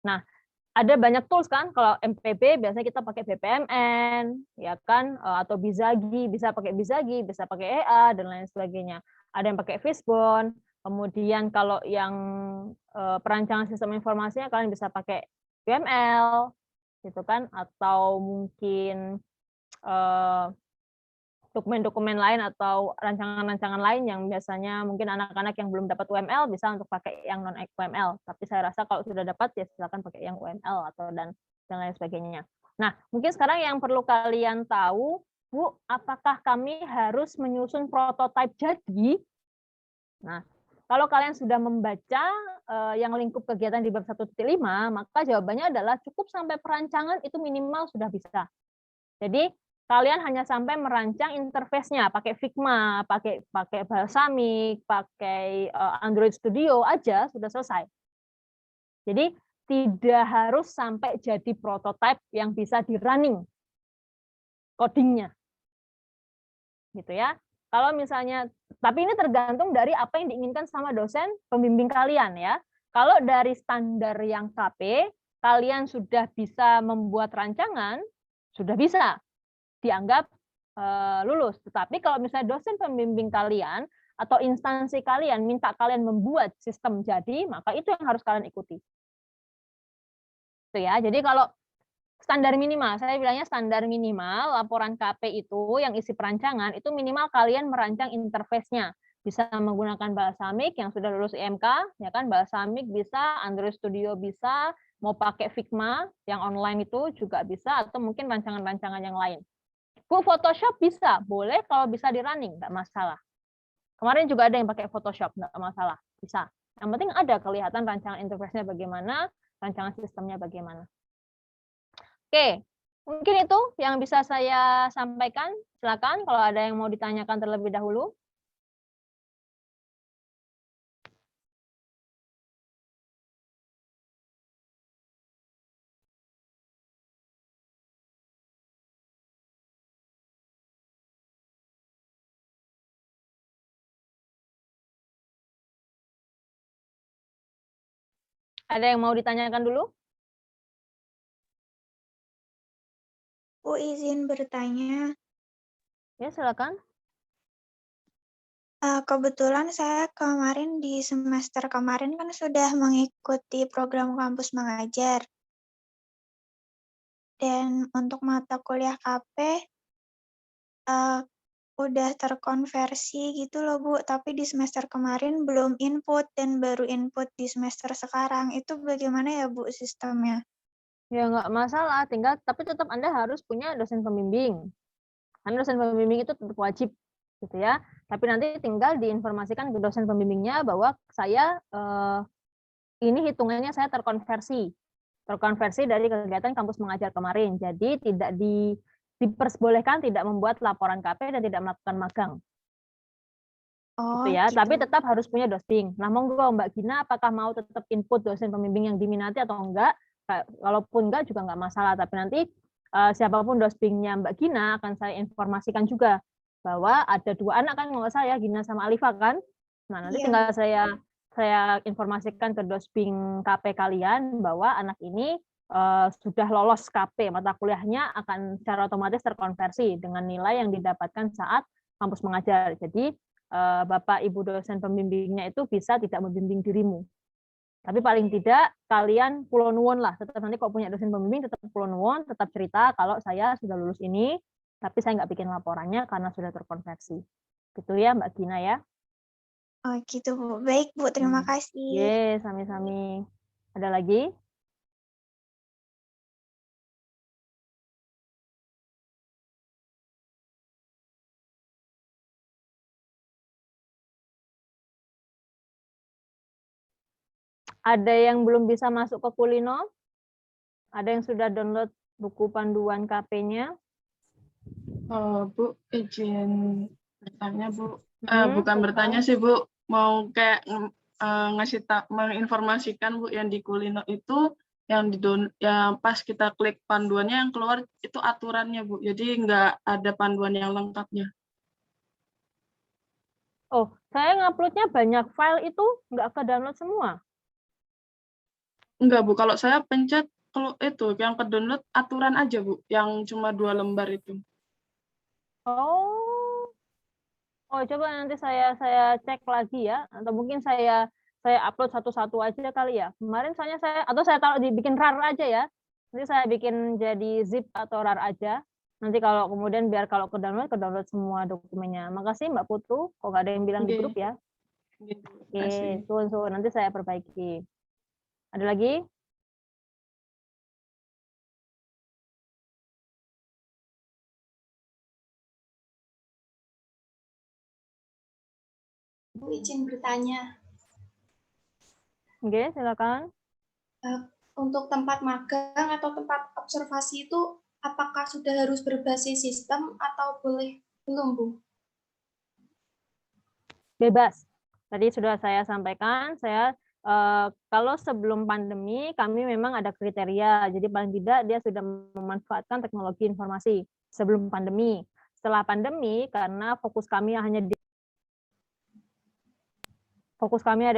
Nah, ada banyak tools kan, kalau MPB biasanya kita pakai BPMN, ya kan, atau Bizagi, bisa pakai Bizagi, bisa pakai EA, dan lain sebagainya. Ada yang pakai Fishbone. Kemudian kalau yang perancangan sistem informasinya kalian bisa pakai UML, gitu kan, atau mungkin dokumen-dokumen lain atau rancangan-rancangan lain yang biasanya mungkin anak-anak yang belum dapat UML bisa untuk pakai yang non UML. Tapi saya rasa kalau sudah dapat ya silakan pakai yang UML atau dan lain sebagainya. Nah, mungkin sekarang yang perlu kalian tahu, Bu, apakah kami harus menyusun prototipe jadi? Nah, kalau kalian sudah membaca yang lingkup kegiatan di bab 1.5, maka jawabannya adalah cukup sampai perancangan itu minimal sudah bisa. Jadi kalian hanya sampai merancang interface-nya, pakai Figma, pakai Balsamic, pakai Android Studio aja sudah selesai. Jadi tidak harus sampai jadi prototipe yang bisa di-running codingnya. Gitu ya. Kalau misalnya, tapi ini tergantung dari apa yang diinginkan sama dosen pembimbing kalian ya. Kalau dari standar yang KP, kalian sudah bisa membuat rancangan, sudah bisa dianggap lulus. Tetapi kalau misalnya dosen pembimbing kalian atau instansi kalian minta kalian membuat sistem jadi, maka itu yang harus kalian ikuti. Itu ya. Jadi kalau standar minimal, saya bilangnya standar minimal laporan KP itu yang isi perancangan itu minimal kalian merancang interface-nya. Bisa menggunakan Balsamic yang sudah lulus IMK, ya kan, Balsamic bisa, Android Studio bisa, mau pakai Figma yang online itu juga bisa, atau mungkin rancangan-rancangan yang lain. Bu, Photoshop bisa, boleh kalau bisa di running, nggak masalah. Kemarin juga ada yang pakai Photoshop, nggak masalah, bisa. Yang penting ada kelihatan rancangan interface-nya bagaimana, rancangan sistemnya bagaimana. Oke, mungkin itu yang bisa saya sampaikan. Silakan kalau ada yang mau ditanyakan terlebih dahulu. Ada yang mau ditanyakan dulu? Bu, izin bertanya. Ya, silakan. Kebetulan saya kemarin di semester kemarin kan sudah mengikuti program kampus mengajar. Dan untuk mata kuliah KP udah terkonversi gitu loh Bu, tapi di semester kemarin belum input dan baru input di semester sekarang. Itu bagaimana ya Bu sistemnya? Ya, nggak masalah, tapi tetap Anda harus punya dosen pembimbing. Karena dosen pembimbing itu tetap wajib gitu ya. Tapi nanti tinggal diinformasikan ke dosen pembimbingnya bahwa saya ini hitungannya saya terkonversi dari kegiatan kampus mengajar kemarin. Jadi tidak diperbolehkan tidak membuat laporan KP dan tidak melakukan magang. Oh, Gitu ya. gitu. Tapi tetap harus punya dosing. Nah, monggo Mbak Gina, apakah mau tetap input dosen pembimbing yang diminati atau enggak? Walaupun enggak juga enggak masalah. Tapi nanti siapapun dosbingnya Mbak Gina akan saya informasikan juga bahwa ada 2 anak kan nggak saya, Gina sama Alifa kan. Nah, nanti Iya, tinggal saya informasikan ke dosbing KP kalian bahwa anak ini sudah lolos KP, mata kuliahnya akan secara otomatis terkonversi dengan nilai yang didapatkan saat kampus mengajar. Jadi Bapak Ibu dosen pembimbingnya itu bisa tidak membimbing dirimu. Tapi paling tidak kalian pulau nuwun lah. Tetap nanti kalau punya dosen pembimbing tetap pulau nuwun, tetap cerita kalau saya sudah lulus ini, tapi saya nggak bikin laporannya karena sudah terkonversi. Gitu ya Mbak Gina ya. oh gitu Bu. Baik Bu, terima kasih. Ye, sami-sami. Ada lagi? Ada yang belum bisa masuk ke Kulino? Ada yang sudah download buku panduan KP-nya? Bu, izin bertanya, Bu. Bukan silakan. bertanya sih, Bu. Mau kayak ngasih menginformasikan, Bu, yang di Kulino itu yang pas kita klik panduannya yang keluar itu aturannya, Bu. Jadi nggak ada panduan yang lengkapnya. Oh, saya nguploadnya banyak file itu nggak ke download semua. Enggak, Bu. Kalau saya pencet kalau itu yang ke download aturan aja, Bu, yang cuma 2 lembar itu. Oh, coba nanti saya cek lagi ya, atau mungkin saya upload satu-satu aja kali ya. Kemarin soalnya saya taruh dibikin RAR aja ya. Nanti saya bikin jadi zip atau RAR aja. Nanti kalau kemudian biar kalau ke download semua dokumennya. Makasih Mbak Putu, kok nggak ada yang bilang di grup ya. Oke, suun. Nanti saya perbaiki. Ada lagi? Bu, izin bertanya. Oke, silakan. Untuk tempat magang atau tempat observasi itu apakah sudah harus berbasis sistem atau belum, Bu? Bebas. Tadi sudah saya sampaikan, kalau sebelum pandemi kami memang ada kriteria. Jadi paling tidak dia sudah memanfaatkan teknologi informasi sebelum pandemi. Setelah pandemi karena fokus kami ada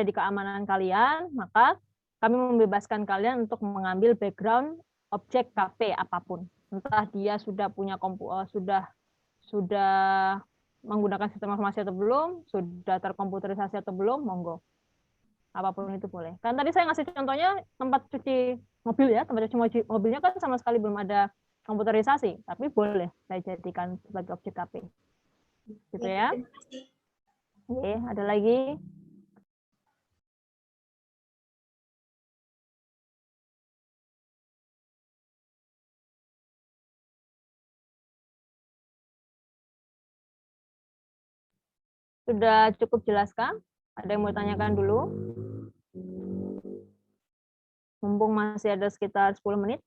di keamanan kalian, maka kami membebaskan kalian untuk mengambil background objek KP apapun. Entah dia sudah punya sudah menggunakan sistem informasi atau belum, sudah terkomputerisasi atau belum, monggo. Apapun itu boleh. Kan tadi saya ngasih contohnya tempat cuci mobil ya, tempat cuci mobilnya kan sama sekali belum ada komputerisasi, tapi boleh saya jadikan sebagai objek KP. Gitu ya. Oke, ada lagi? Sudah cukup jelaskah? Ada yang mau tanyakan dulu? Mumpung masih ada sekitar 10 menit.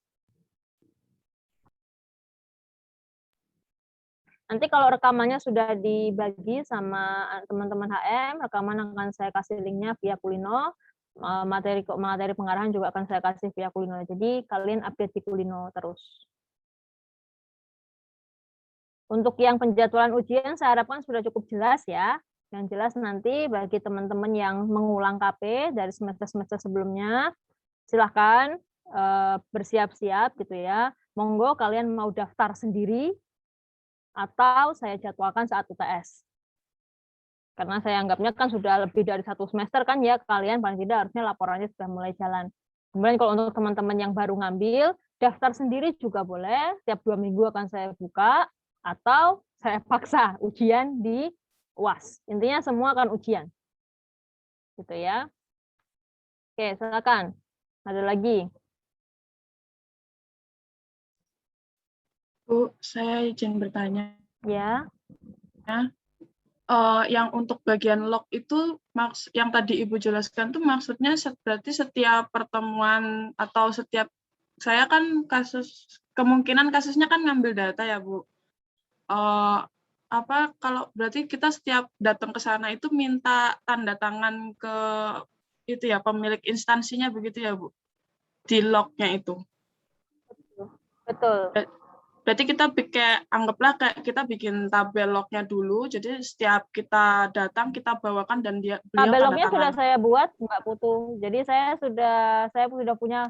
Nanti kalau rekamannya sudah dibagi sama teman-teman HM, rekaman akan saya kasih linknya via Kulino, materi pengarahan juga akan saya kasih via Kulino. Jadi kalian update di Kulino terus. Untuk yang penjadwalan ujian saya harapkan sudah cukup jelas ya. Yang jelas nanti bagi teman-teman yang mengulang KP dari semester-semester sebelumnya, silahkan bersiap-siap gitu ya. Monggo kalian mau daftar sendiri atau saya jadwalkan saat UTS. Karena saya anggapnya kan sudah lebih dari 1 semester kan ya, kalian paling tidak harusnya laporannya sudah mulai jalan. Kemudian kalau untuk teman-teman yang baru ngambil, daftar sendiri juga boleh, tiap 2 minggu akan saya buka, atau saya paksa ujian di UAS. Intinya semua akan ujian. Gitu ya. Oke, silakan. Ada lagi? Bu, saya izin bertanya. Ya. yang untuk bagian log itu yang tadi Ibu jelaskan tuh maksudnya berarti setiap pertemuan atau setiap saya kan kemungkinan kasusnya kan ngambil data ya Bu. Kalau berarti kita setiap datang ke sana itu minta tanda tangan ke itu ya pemilik instansinya begitu ya Bu di lognya itu. Betul. Berarti kita anggaplah kayak kita bikin tabel lognya dulu, jadi setiap kita datang kita bawakan dan beliau Tabel tanda lognya sudah tangan. saya buat Mbak Putu. Jadi saya sudah punya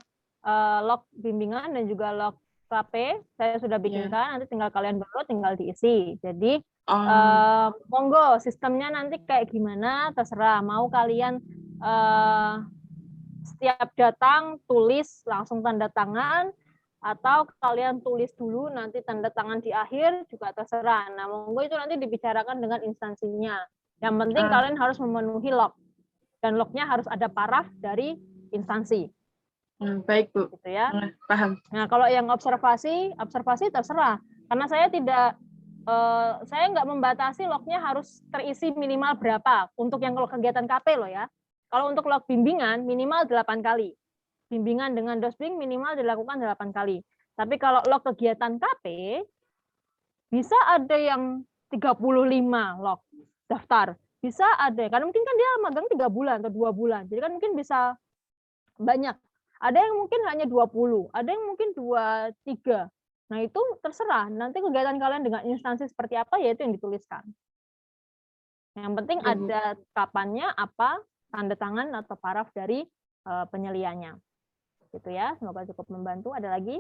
log bimbingan dan juga log KP. Saya sudah bikinkan, nanti tinggal kalian download, tinggal diisi. Jadi monggo sistemnya nanti kayak gimana terserah. Mau kalian setiap datang tulis langsung tanda tangan, atau kalian tulis dulu nanti tanda tangan di akhir juga terserah. Nah, monggo itu nanti dibicarakan dengan instansinya. Yang penting kalian harus memenuhi log, dan lognya harus ada paraf dari instansi. Baik Bu. Gitu ya. Paham. Nah, kalau yang observasi terserah. Karena saya nggak membatasi lognya harus terisi minimal berapa untuk yang kalau kegiatan KP loh ya. Kalau untuk log bimbingan minimal 8 kali. Bimbingan dengan dosbing minimal dilakukan 8 kali. Tapi kalau log kegiatan KP, bisa ada yang 35 log daftar. Bisa ada, karena mungkin kan dia magang 3 bulan atau 2 bulan. Jadi kan mungkin bisa banyak. Ada yang mungkin hanya 20, ada yang mungkin 23. Nah itu terserah, nanti kegiatan kalian dengan instansi seperti apa, ya itu yang dituliskan. Yang penting ada kapannya, apa, tanda tangan atau paraf dari penyelianya. Gitu ya, semoga cukup membantu. Ada lagi?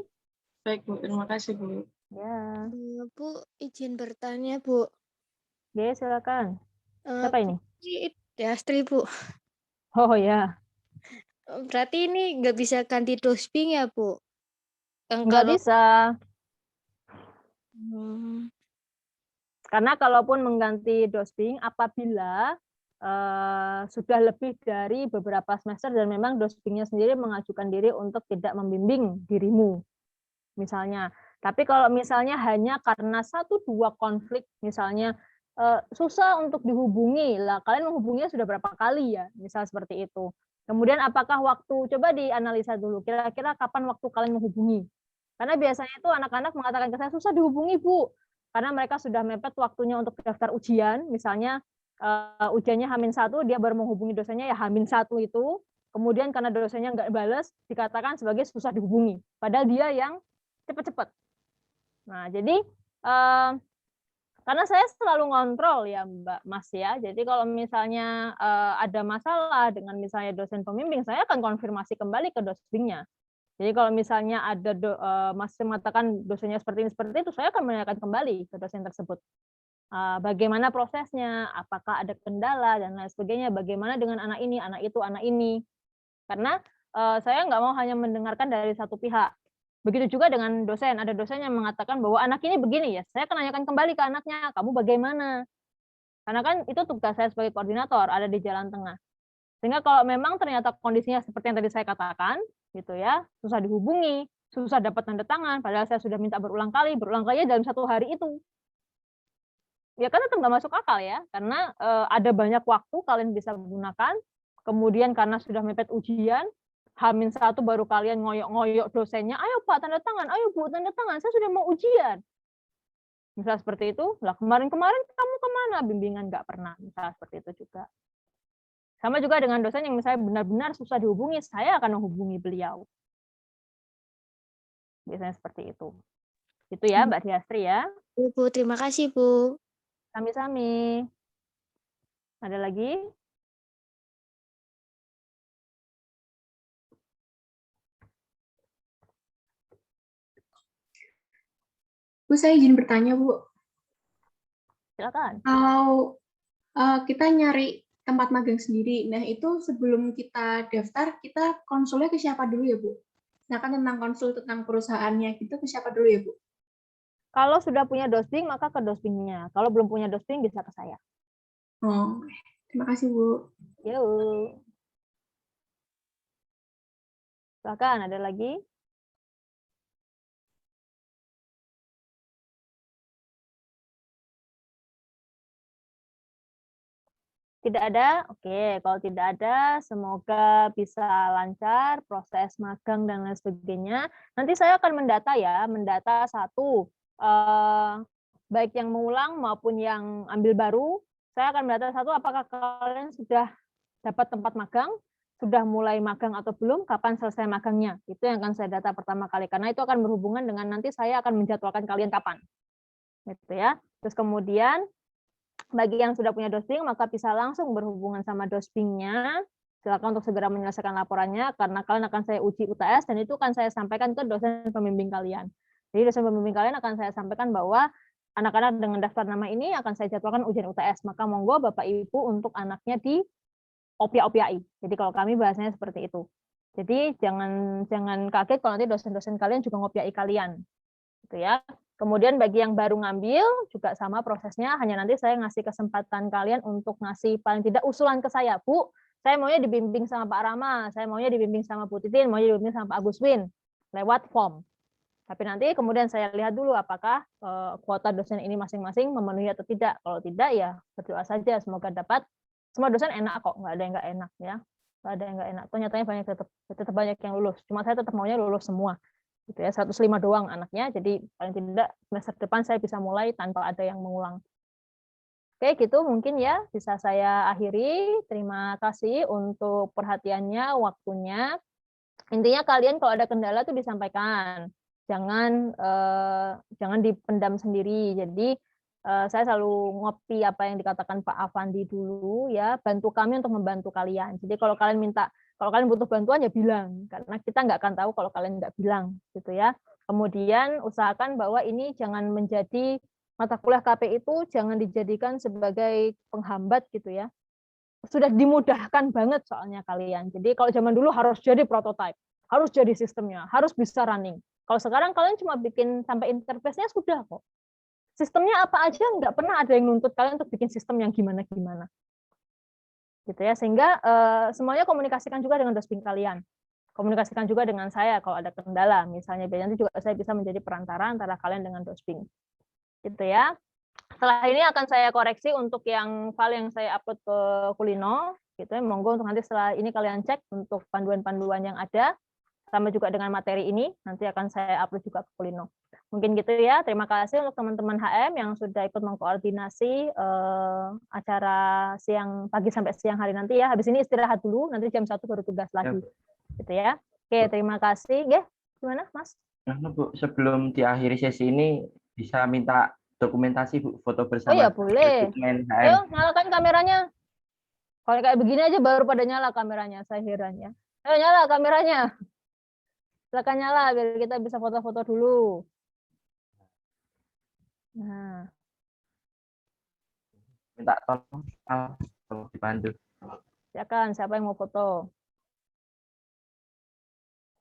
Baik Bu, terima kasih Bu. Ya. Bu, izin bertanya Bu. Ya, silakan. Siapa ini? Astri Bu. Oh ya. Berarti ini nggak bisa ganti dosbing ya Bu? Nggak bisa. Karena kalaupun mengganti dosbing, apabila sudah lebih dari beberapa semester dan memang dosbingnya sendiri mengajukan diri untuk tidak membimbing dirimu, misalnya. Tapi kalau misalnya hanya karena 1-2 konflik, misalnya susah untuk dihubungi, lah kalian menghubunginya sudah berapa kali ya, misal seperti itu. Kemudian apakah waktu, coba dianalisa dulu, kira-kira kapan waktu kalian menghubungi. Karena biasanya itu anak-anak mengatakan ke saya, susah dihubungi Bu, karena mereka sudah mepet waktunya untuk daftar ujian, misalnya ujiannya H-1, dia baru menghubungi dosennya ya H-1 itu, kemudian karena dosennya nggak balas, dikatakan sebagai susah dihubungi, padahal dia yang cepat-cepat. Nah, jadi karena saya selalu ngontrol ya Mbak Mas ya, jadi kalau misalnya ada masalah dengan misalnya dosen pembimbing, saya akan konfirmasi kembali ke dosbingnya. Jadi kalau misalnya ada masih mengatakan dosennya seperti ini, saya akan menanyakan kembali ke dosen tersebut. Bagaimana prosesnya, apakah ada kendala, dan lain sebagainya, bagaimana dengan anak ini, anak itu, anak ini. Karena saya nggak mau hanya mendengarkan dari satu pihak. Begitu juga dengan dosen, ada dosen yang mengatakan bahwa anak ini begini ya, saya akan tanyakan kembali ke anaknya, kamu bagaimana? Karena kan itu tugas saya sebagai koordinator, ada di jalan tengah. Sehingga kalau memang ternyata kondisinya seperti yang tadi saya katakan, gitu ya, susah dihubungi, susah dapat tanda tangan, padahal saya sudah minta berulang kali dalam 1 hari itu. Ya kan tetap nggak masuk akal ya, karena ada banyak waktu kalian bisa gunakan, kemudian karena sudah mepet ujian, H-1 baru kalian ngoyok-ngoyok dosennya, ayo Pak tanda tangan, ayo Bu tanda tangan, saya sudah mau ujian. Misal seperti itu, lah kemarin-kemarin kamu kemana? Bimbingan nggak pernah, misal seperti itu juga. Sama juga dengan dosen yang misalnya benar-benar susah dihubungi, saya akan menghubungi beliau. Biasanya seperti itu. Itu ya Mbak Diastri ya. Bu, terima kasih Bu. Sami-sami. Ada lagi? Bu, saya izin bertanya, Bu. Silakan. Kalau kita nyari tempat magang sendiri, nah itu sebelum kita daftar, kita konsulnya ke siapa dulu ya, Bu? Nah kan tentang konsul tentang perusahaannya gitu, ke siapa dulu ya, Bu? Kalau sudah punya dosbing, maka ke dosbingnya. Kalau belum punya dosbing, bisa ke saya. Oh, terima kasih, Bu. Yuk. Silakan, ada lagi? Tidak ada? Oke, kalau tidak ada, semoga bisa lancar proses magang dan lain sebagainya. Nanti saya akan mendata ya, mendata satu, baik yang mengulang maupun yang ambil baru. Saya akan mendata satu, apakah kalian sudah dapat tempat magang, sudah mulai magang atau belum, kapan selesai magangnya. Itu yang akan saya data pertama kali, karena itu akan berhubungan dengan nanti saya akan menjadwalkan kalian kapan. Gitu ya. Terus kemudian, bagi yang sudah punya dosping, maka bisa langsung berhubungan sama dospingnya. Silakan untuk segera menyelesaikan laporannya, karena kalian akan saya uji UTS, dan itu akan saya sampaikan ke dosen pembimbing kalian. Jadi dosen pembimbing kalian akan saya sampaikan bahwa anak-anak dengan daftar nama ini akan saya jadwalkan ujian UTS. Maka monggo Bapak Ibu untuk anaknya di OPIA. Jadi kalau kami bahasanya seperti itu. Jadi jangan kaget kalau nanti dosen-dosen kalian juga ngopiai kalian. Gitu ya. Kemudian bagi yang baru ngambil juga sama prosesnya, hanya nanti saya ngasih kesempatan kalian untuk ngasih paling tidak usulan ke saya, Bu, saya maunya dibimbing sama Pak Rama, saya maunya dibimbing sama Bu Titin, maunya dibimbing sama Pak Agus Win lewat form. Tapi nanti kemudian saya lihat dulu apakah kuota dosen ini masing-masing memenuhi atau tidak. Kalau tidak ya berdoa saja semoga dapat. Semua dosen enak kok, nggak ada yang nggak enak ya, nggak ada yang nggak enak. Ternyata banyak tetap banyak yang lulus. Cuma saya tetap maunya lulus semua. Gitu ya, 105 doang anaknya, jadi paling tidak semester depan saya bisa mulai tanpa ada yang mengulang. Oke, gitu mungkin ya bisa saya akhiri. Terima kasih untuk perhatiannya, waktunya. Intinya kalian kalau ada kendala tuh disampaikan, jangan dipendam sendiri. Jadi saya selalu ngopi apa yang dikatakan Pak Afandi dulu ya, bantu kami untuk membantu kalian. Jadi kalau kalian butuh bantuan ya bilang, karena kita nggak akan tahu kalau kalian nggak bilang, gitu ya. Kemudian usahakan bahwa ini jangan menjadi mata kuliah KP itu jangan dijadikan sebagai penghambat gitu ya. Sudah dimudahkan banget soalnya kalian. Jadi kalau zaman dulu harus jadi prototype, harus jadi sistemnya, harus bisa running. Kalau sekarang kalian cuma bikin sampai interface-nya sudah kok. Sistemnya apa aja nggak pernah ada yang nuntut kalian untuk bikin sistem yang gimana-gimana. Gitu ya, sehingga semuanya komunikasikan juga dengan dosping kalian. Komunikasikan juga dengan saya kalau ada kendala, misalnya biar nanti juga saya bisa menjadi perantara antara kalian dengan dosping. Gitu ya. Setelah ini akan saya koreksi untuk yang file yang saya upload ke Kulino, gitu ya. Monggo untuk nanti setelah ini kalian cek untuk panduan-panduan yang ada, sama juga dengan materi ini, nanti akan saya upload juga ke Kulino. Mungkin gitu ya. Terima kasih untuk teman-teman HM yang sudah ikut mengkoordinasi acara pagi sampai siang hari nanti ya. Habis ini istirahat dulu, nanti jam 1 baru tugas lagi. Gitu ya. Oke, terima kasih. Ya, gimana, Mas? Nah, Bu, sebelum diakhiri sesi ini bisa minta dokumentasi Bu, foto bersama. Oh ya, boleh. Ayo, nyalakan kameranya. Kalau kayak begini aja baru pada nyala kameranya, saya heran ya. Ayo nyala kameranya. Silakan nyala biar kita bisa foto-foto dulu. Nah, Minta tolong dibantu. silakan siapa yang mau foto?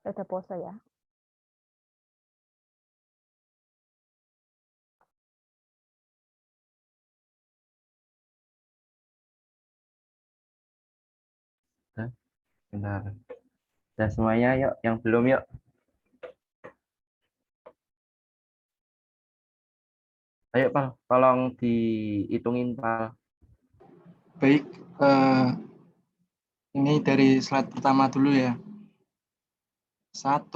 Saya udah pose ya. Benar. Dan semuanya yuk, yang belum yuk. Ayo Pal, tolong dihitungin Pal. Baik, ini dari slide pertama dulu ya. 1,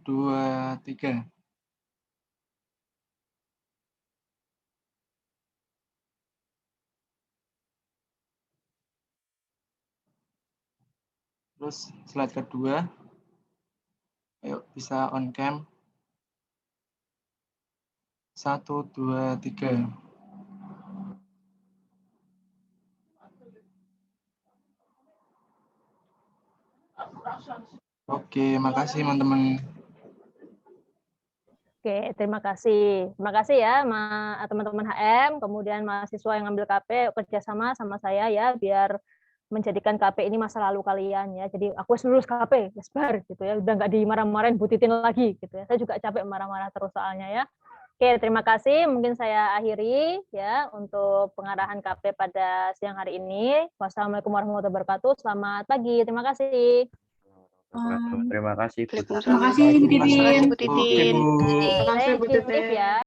2, 3. Terus slide kedua. Ayo bisa on cam. 1, 2, 3. Oke, makasih teman-teman. Oke, terima kasih. Terima kasih ya teman-teman HM, kemudian mahasiswa yang ngambil KP kerjasama sama saya ya, biar menjadikan KP ini masa lalu kalian ya. Jadi aku lulus KP, bar gitu ya. Udah nggak dimarah-marahin Bu Titin lagi gitu ya. Saya juga capek marah-marah terus soalnya ya. Oke, terima kasih. Mungkin saya akhiri ya untuk pengarahan KP pada siang hari ini. Wassalamualaikum warahmatullahi wabarakatuh. Selamat pagi. Terima kasih. Terima kasih Bu. Terima kasih Bu Titin. Terima kasih Bu Titin. Ya.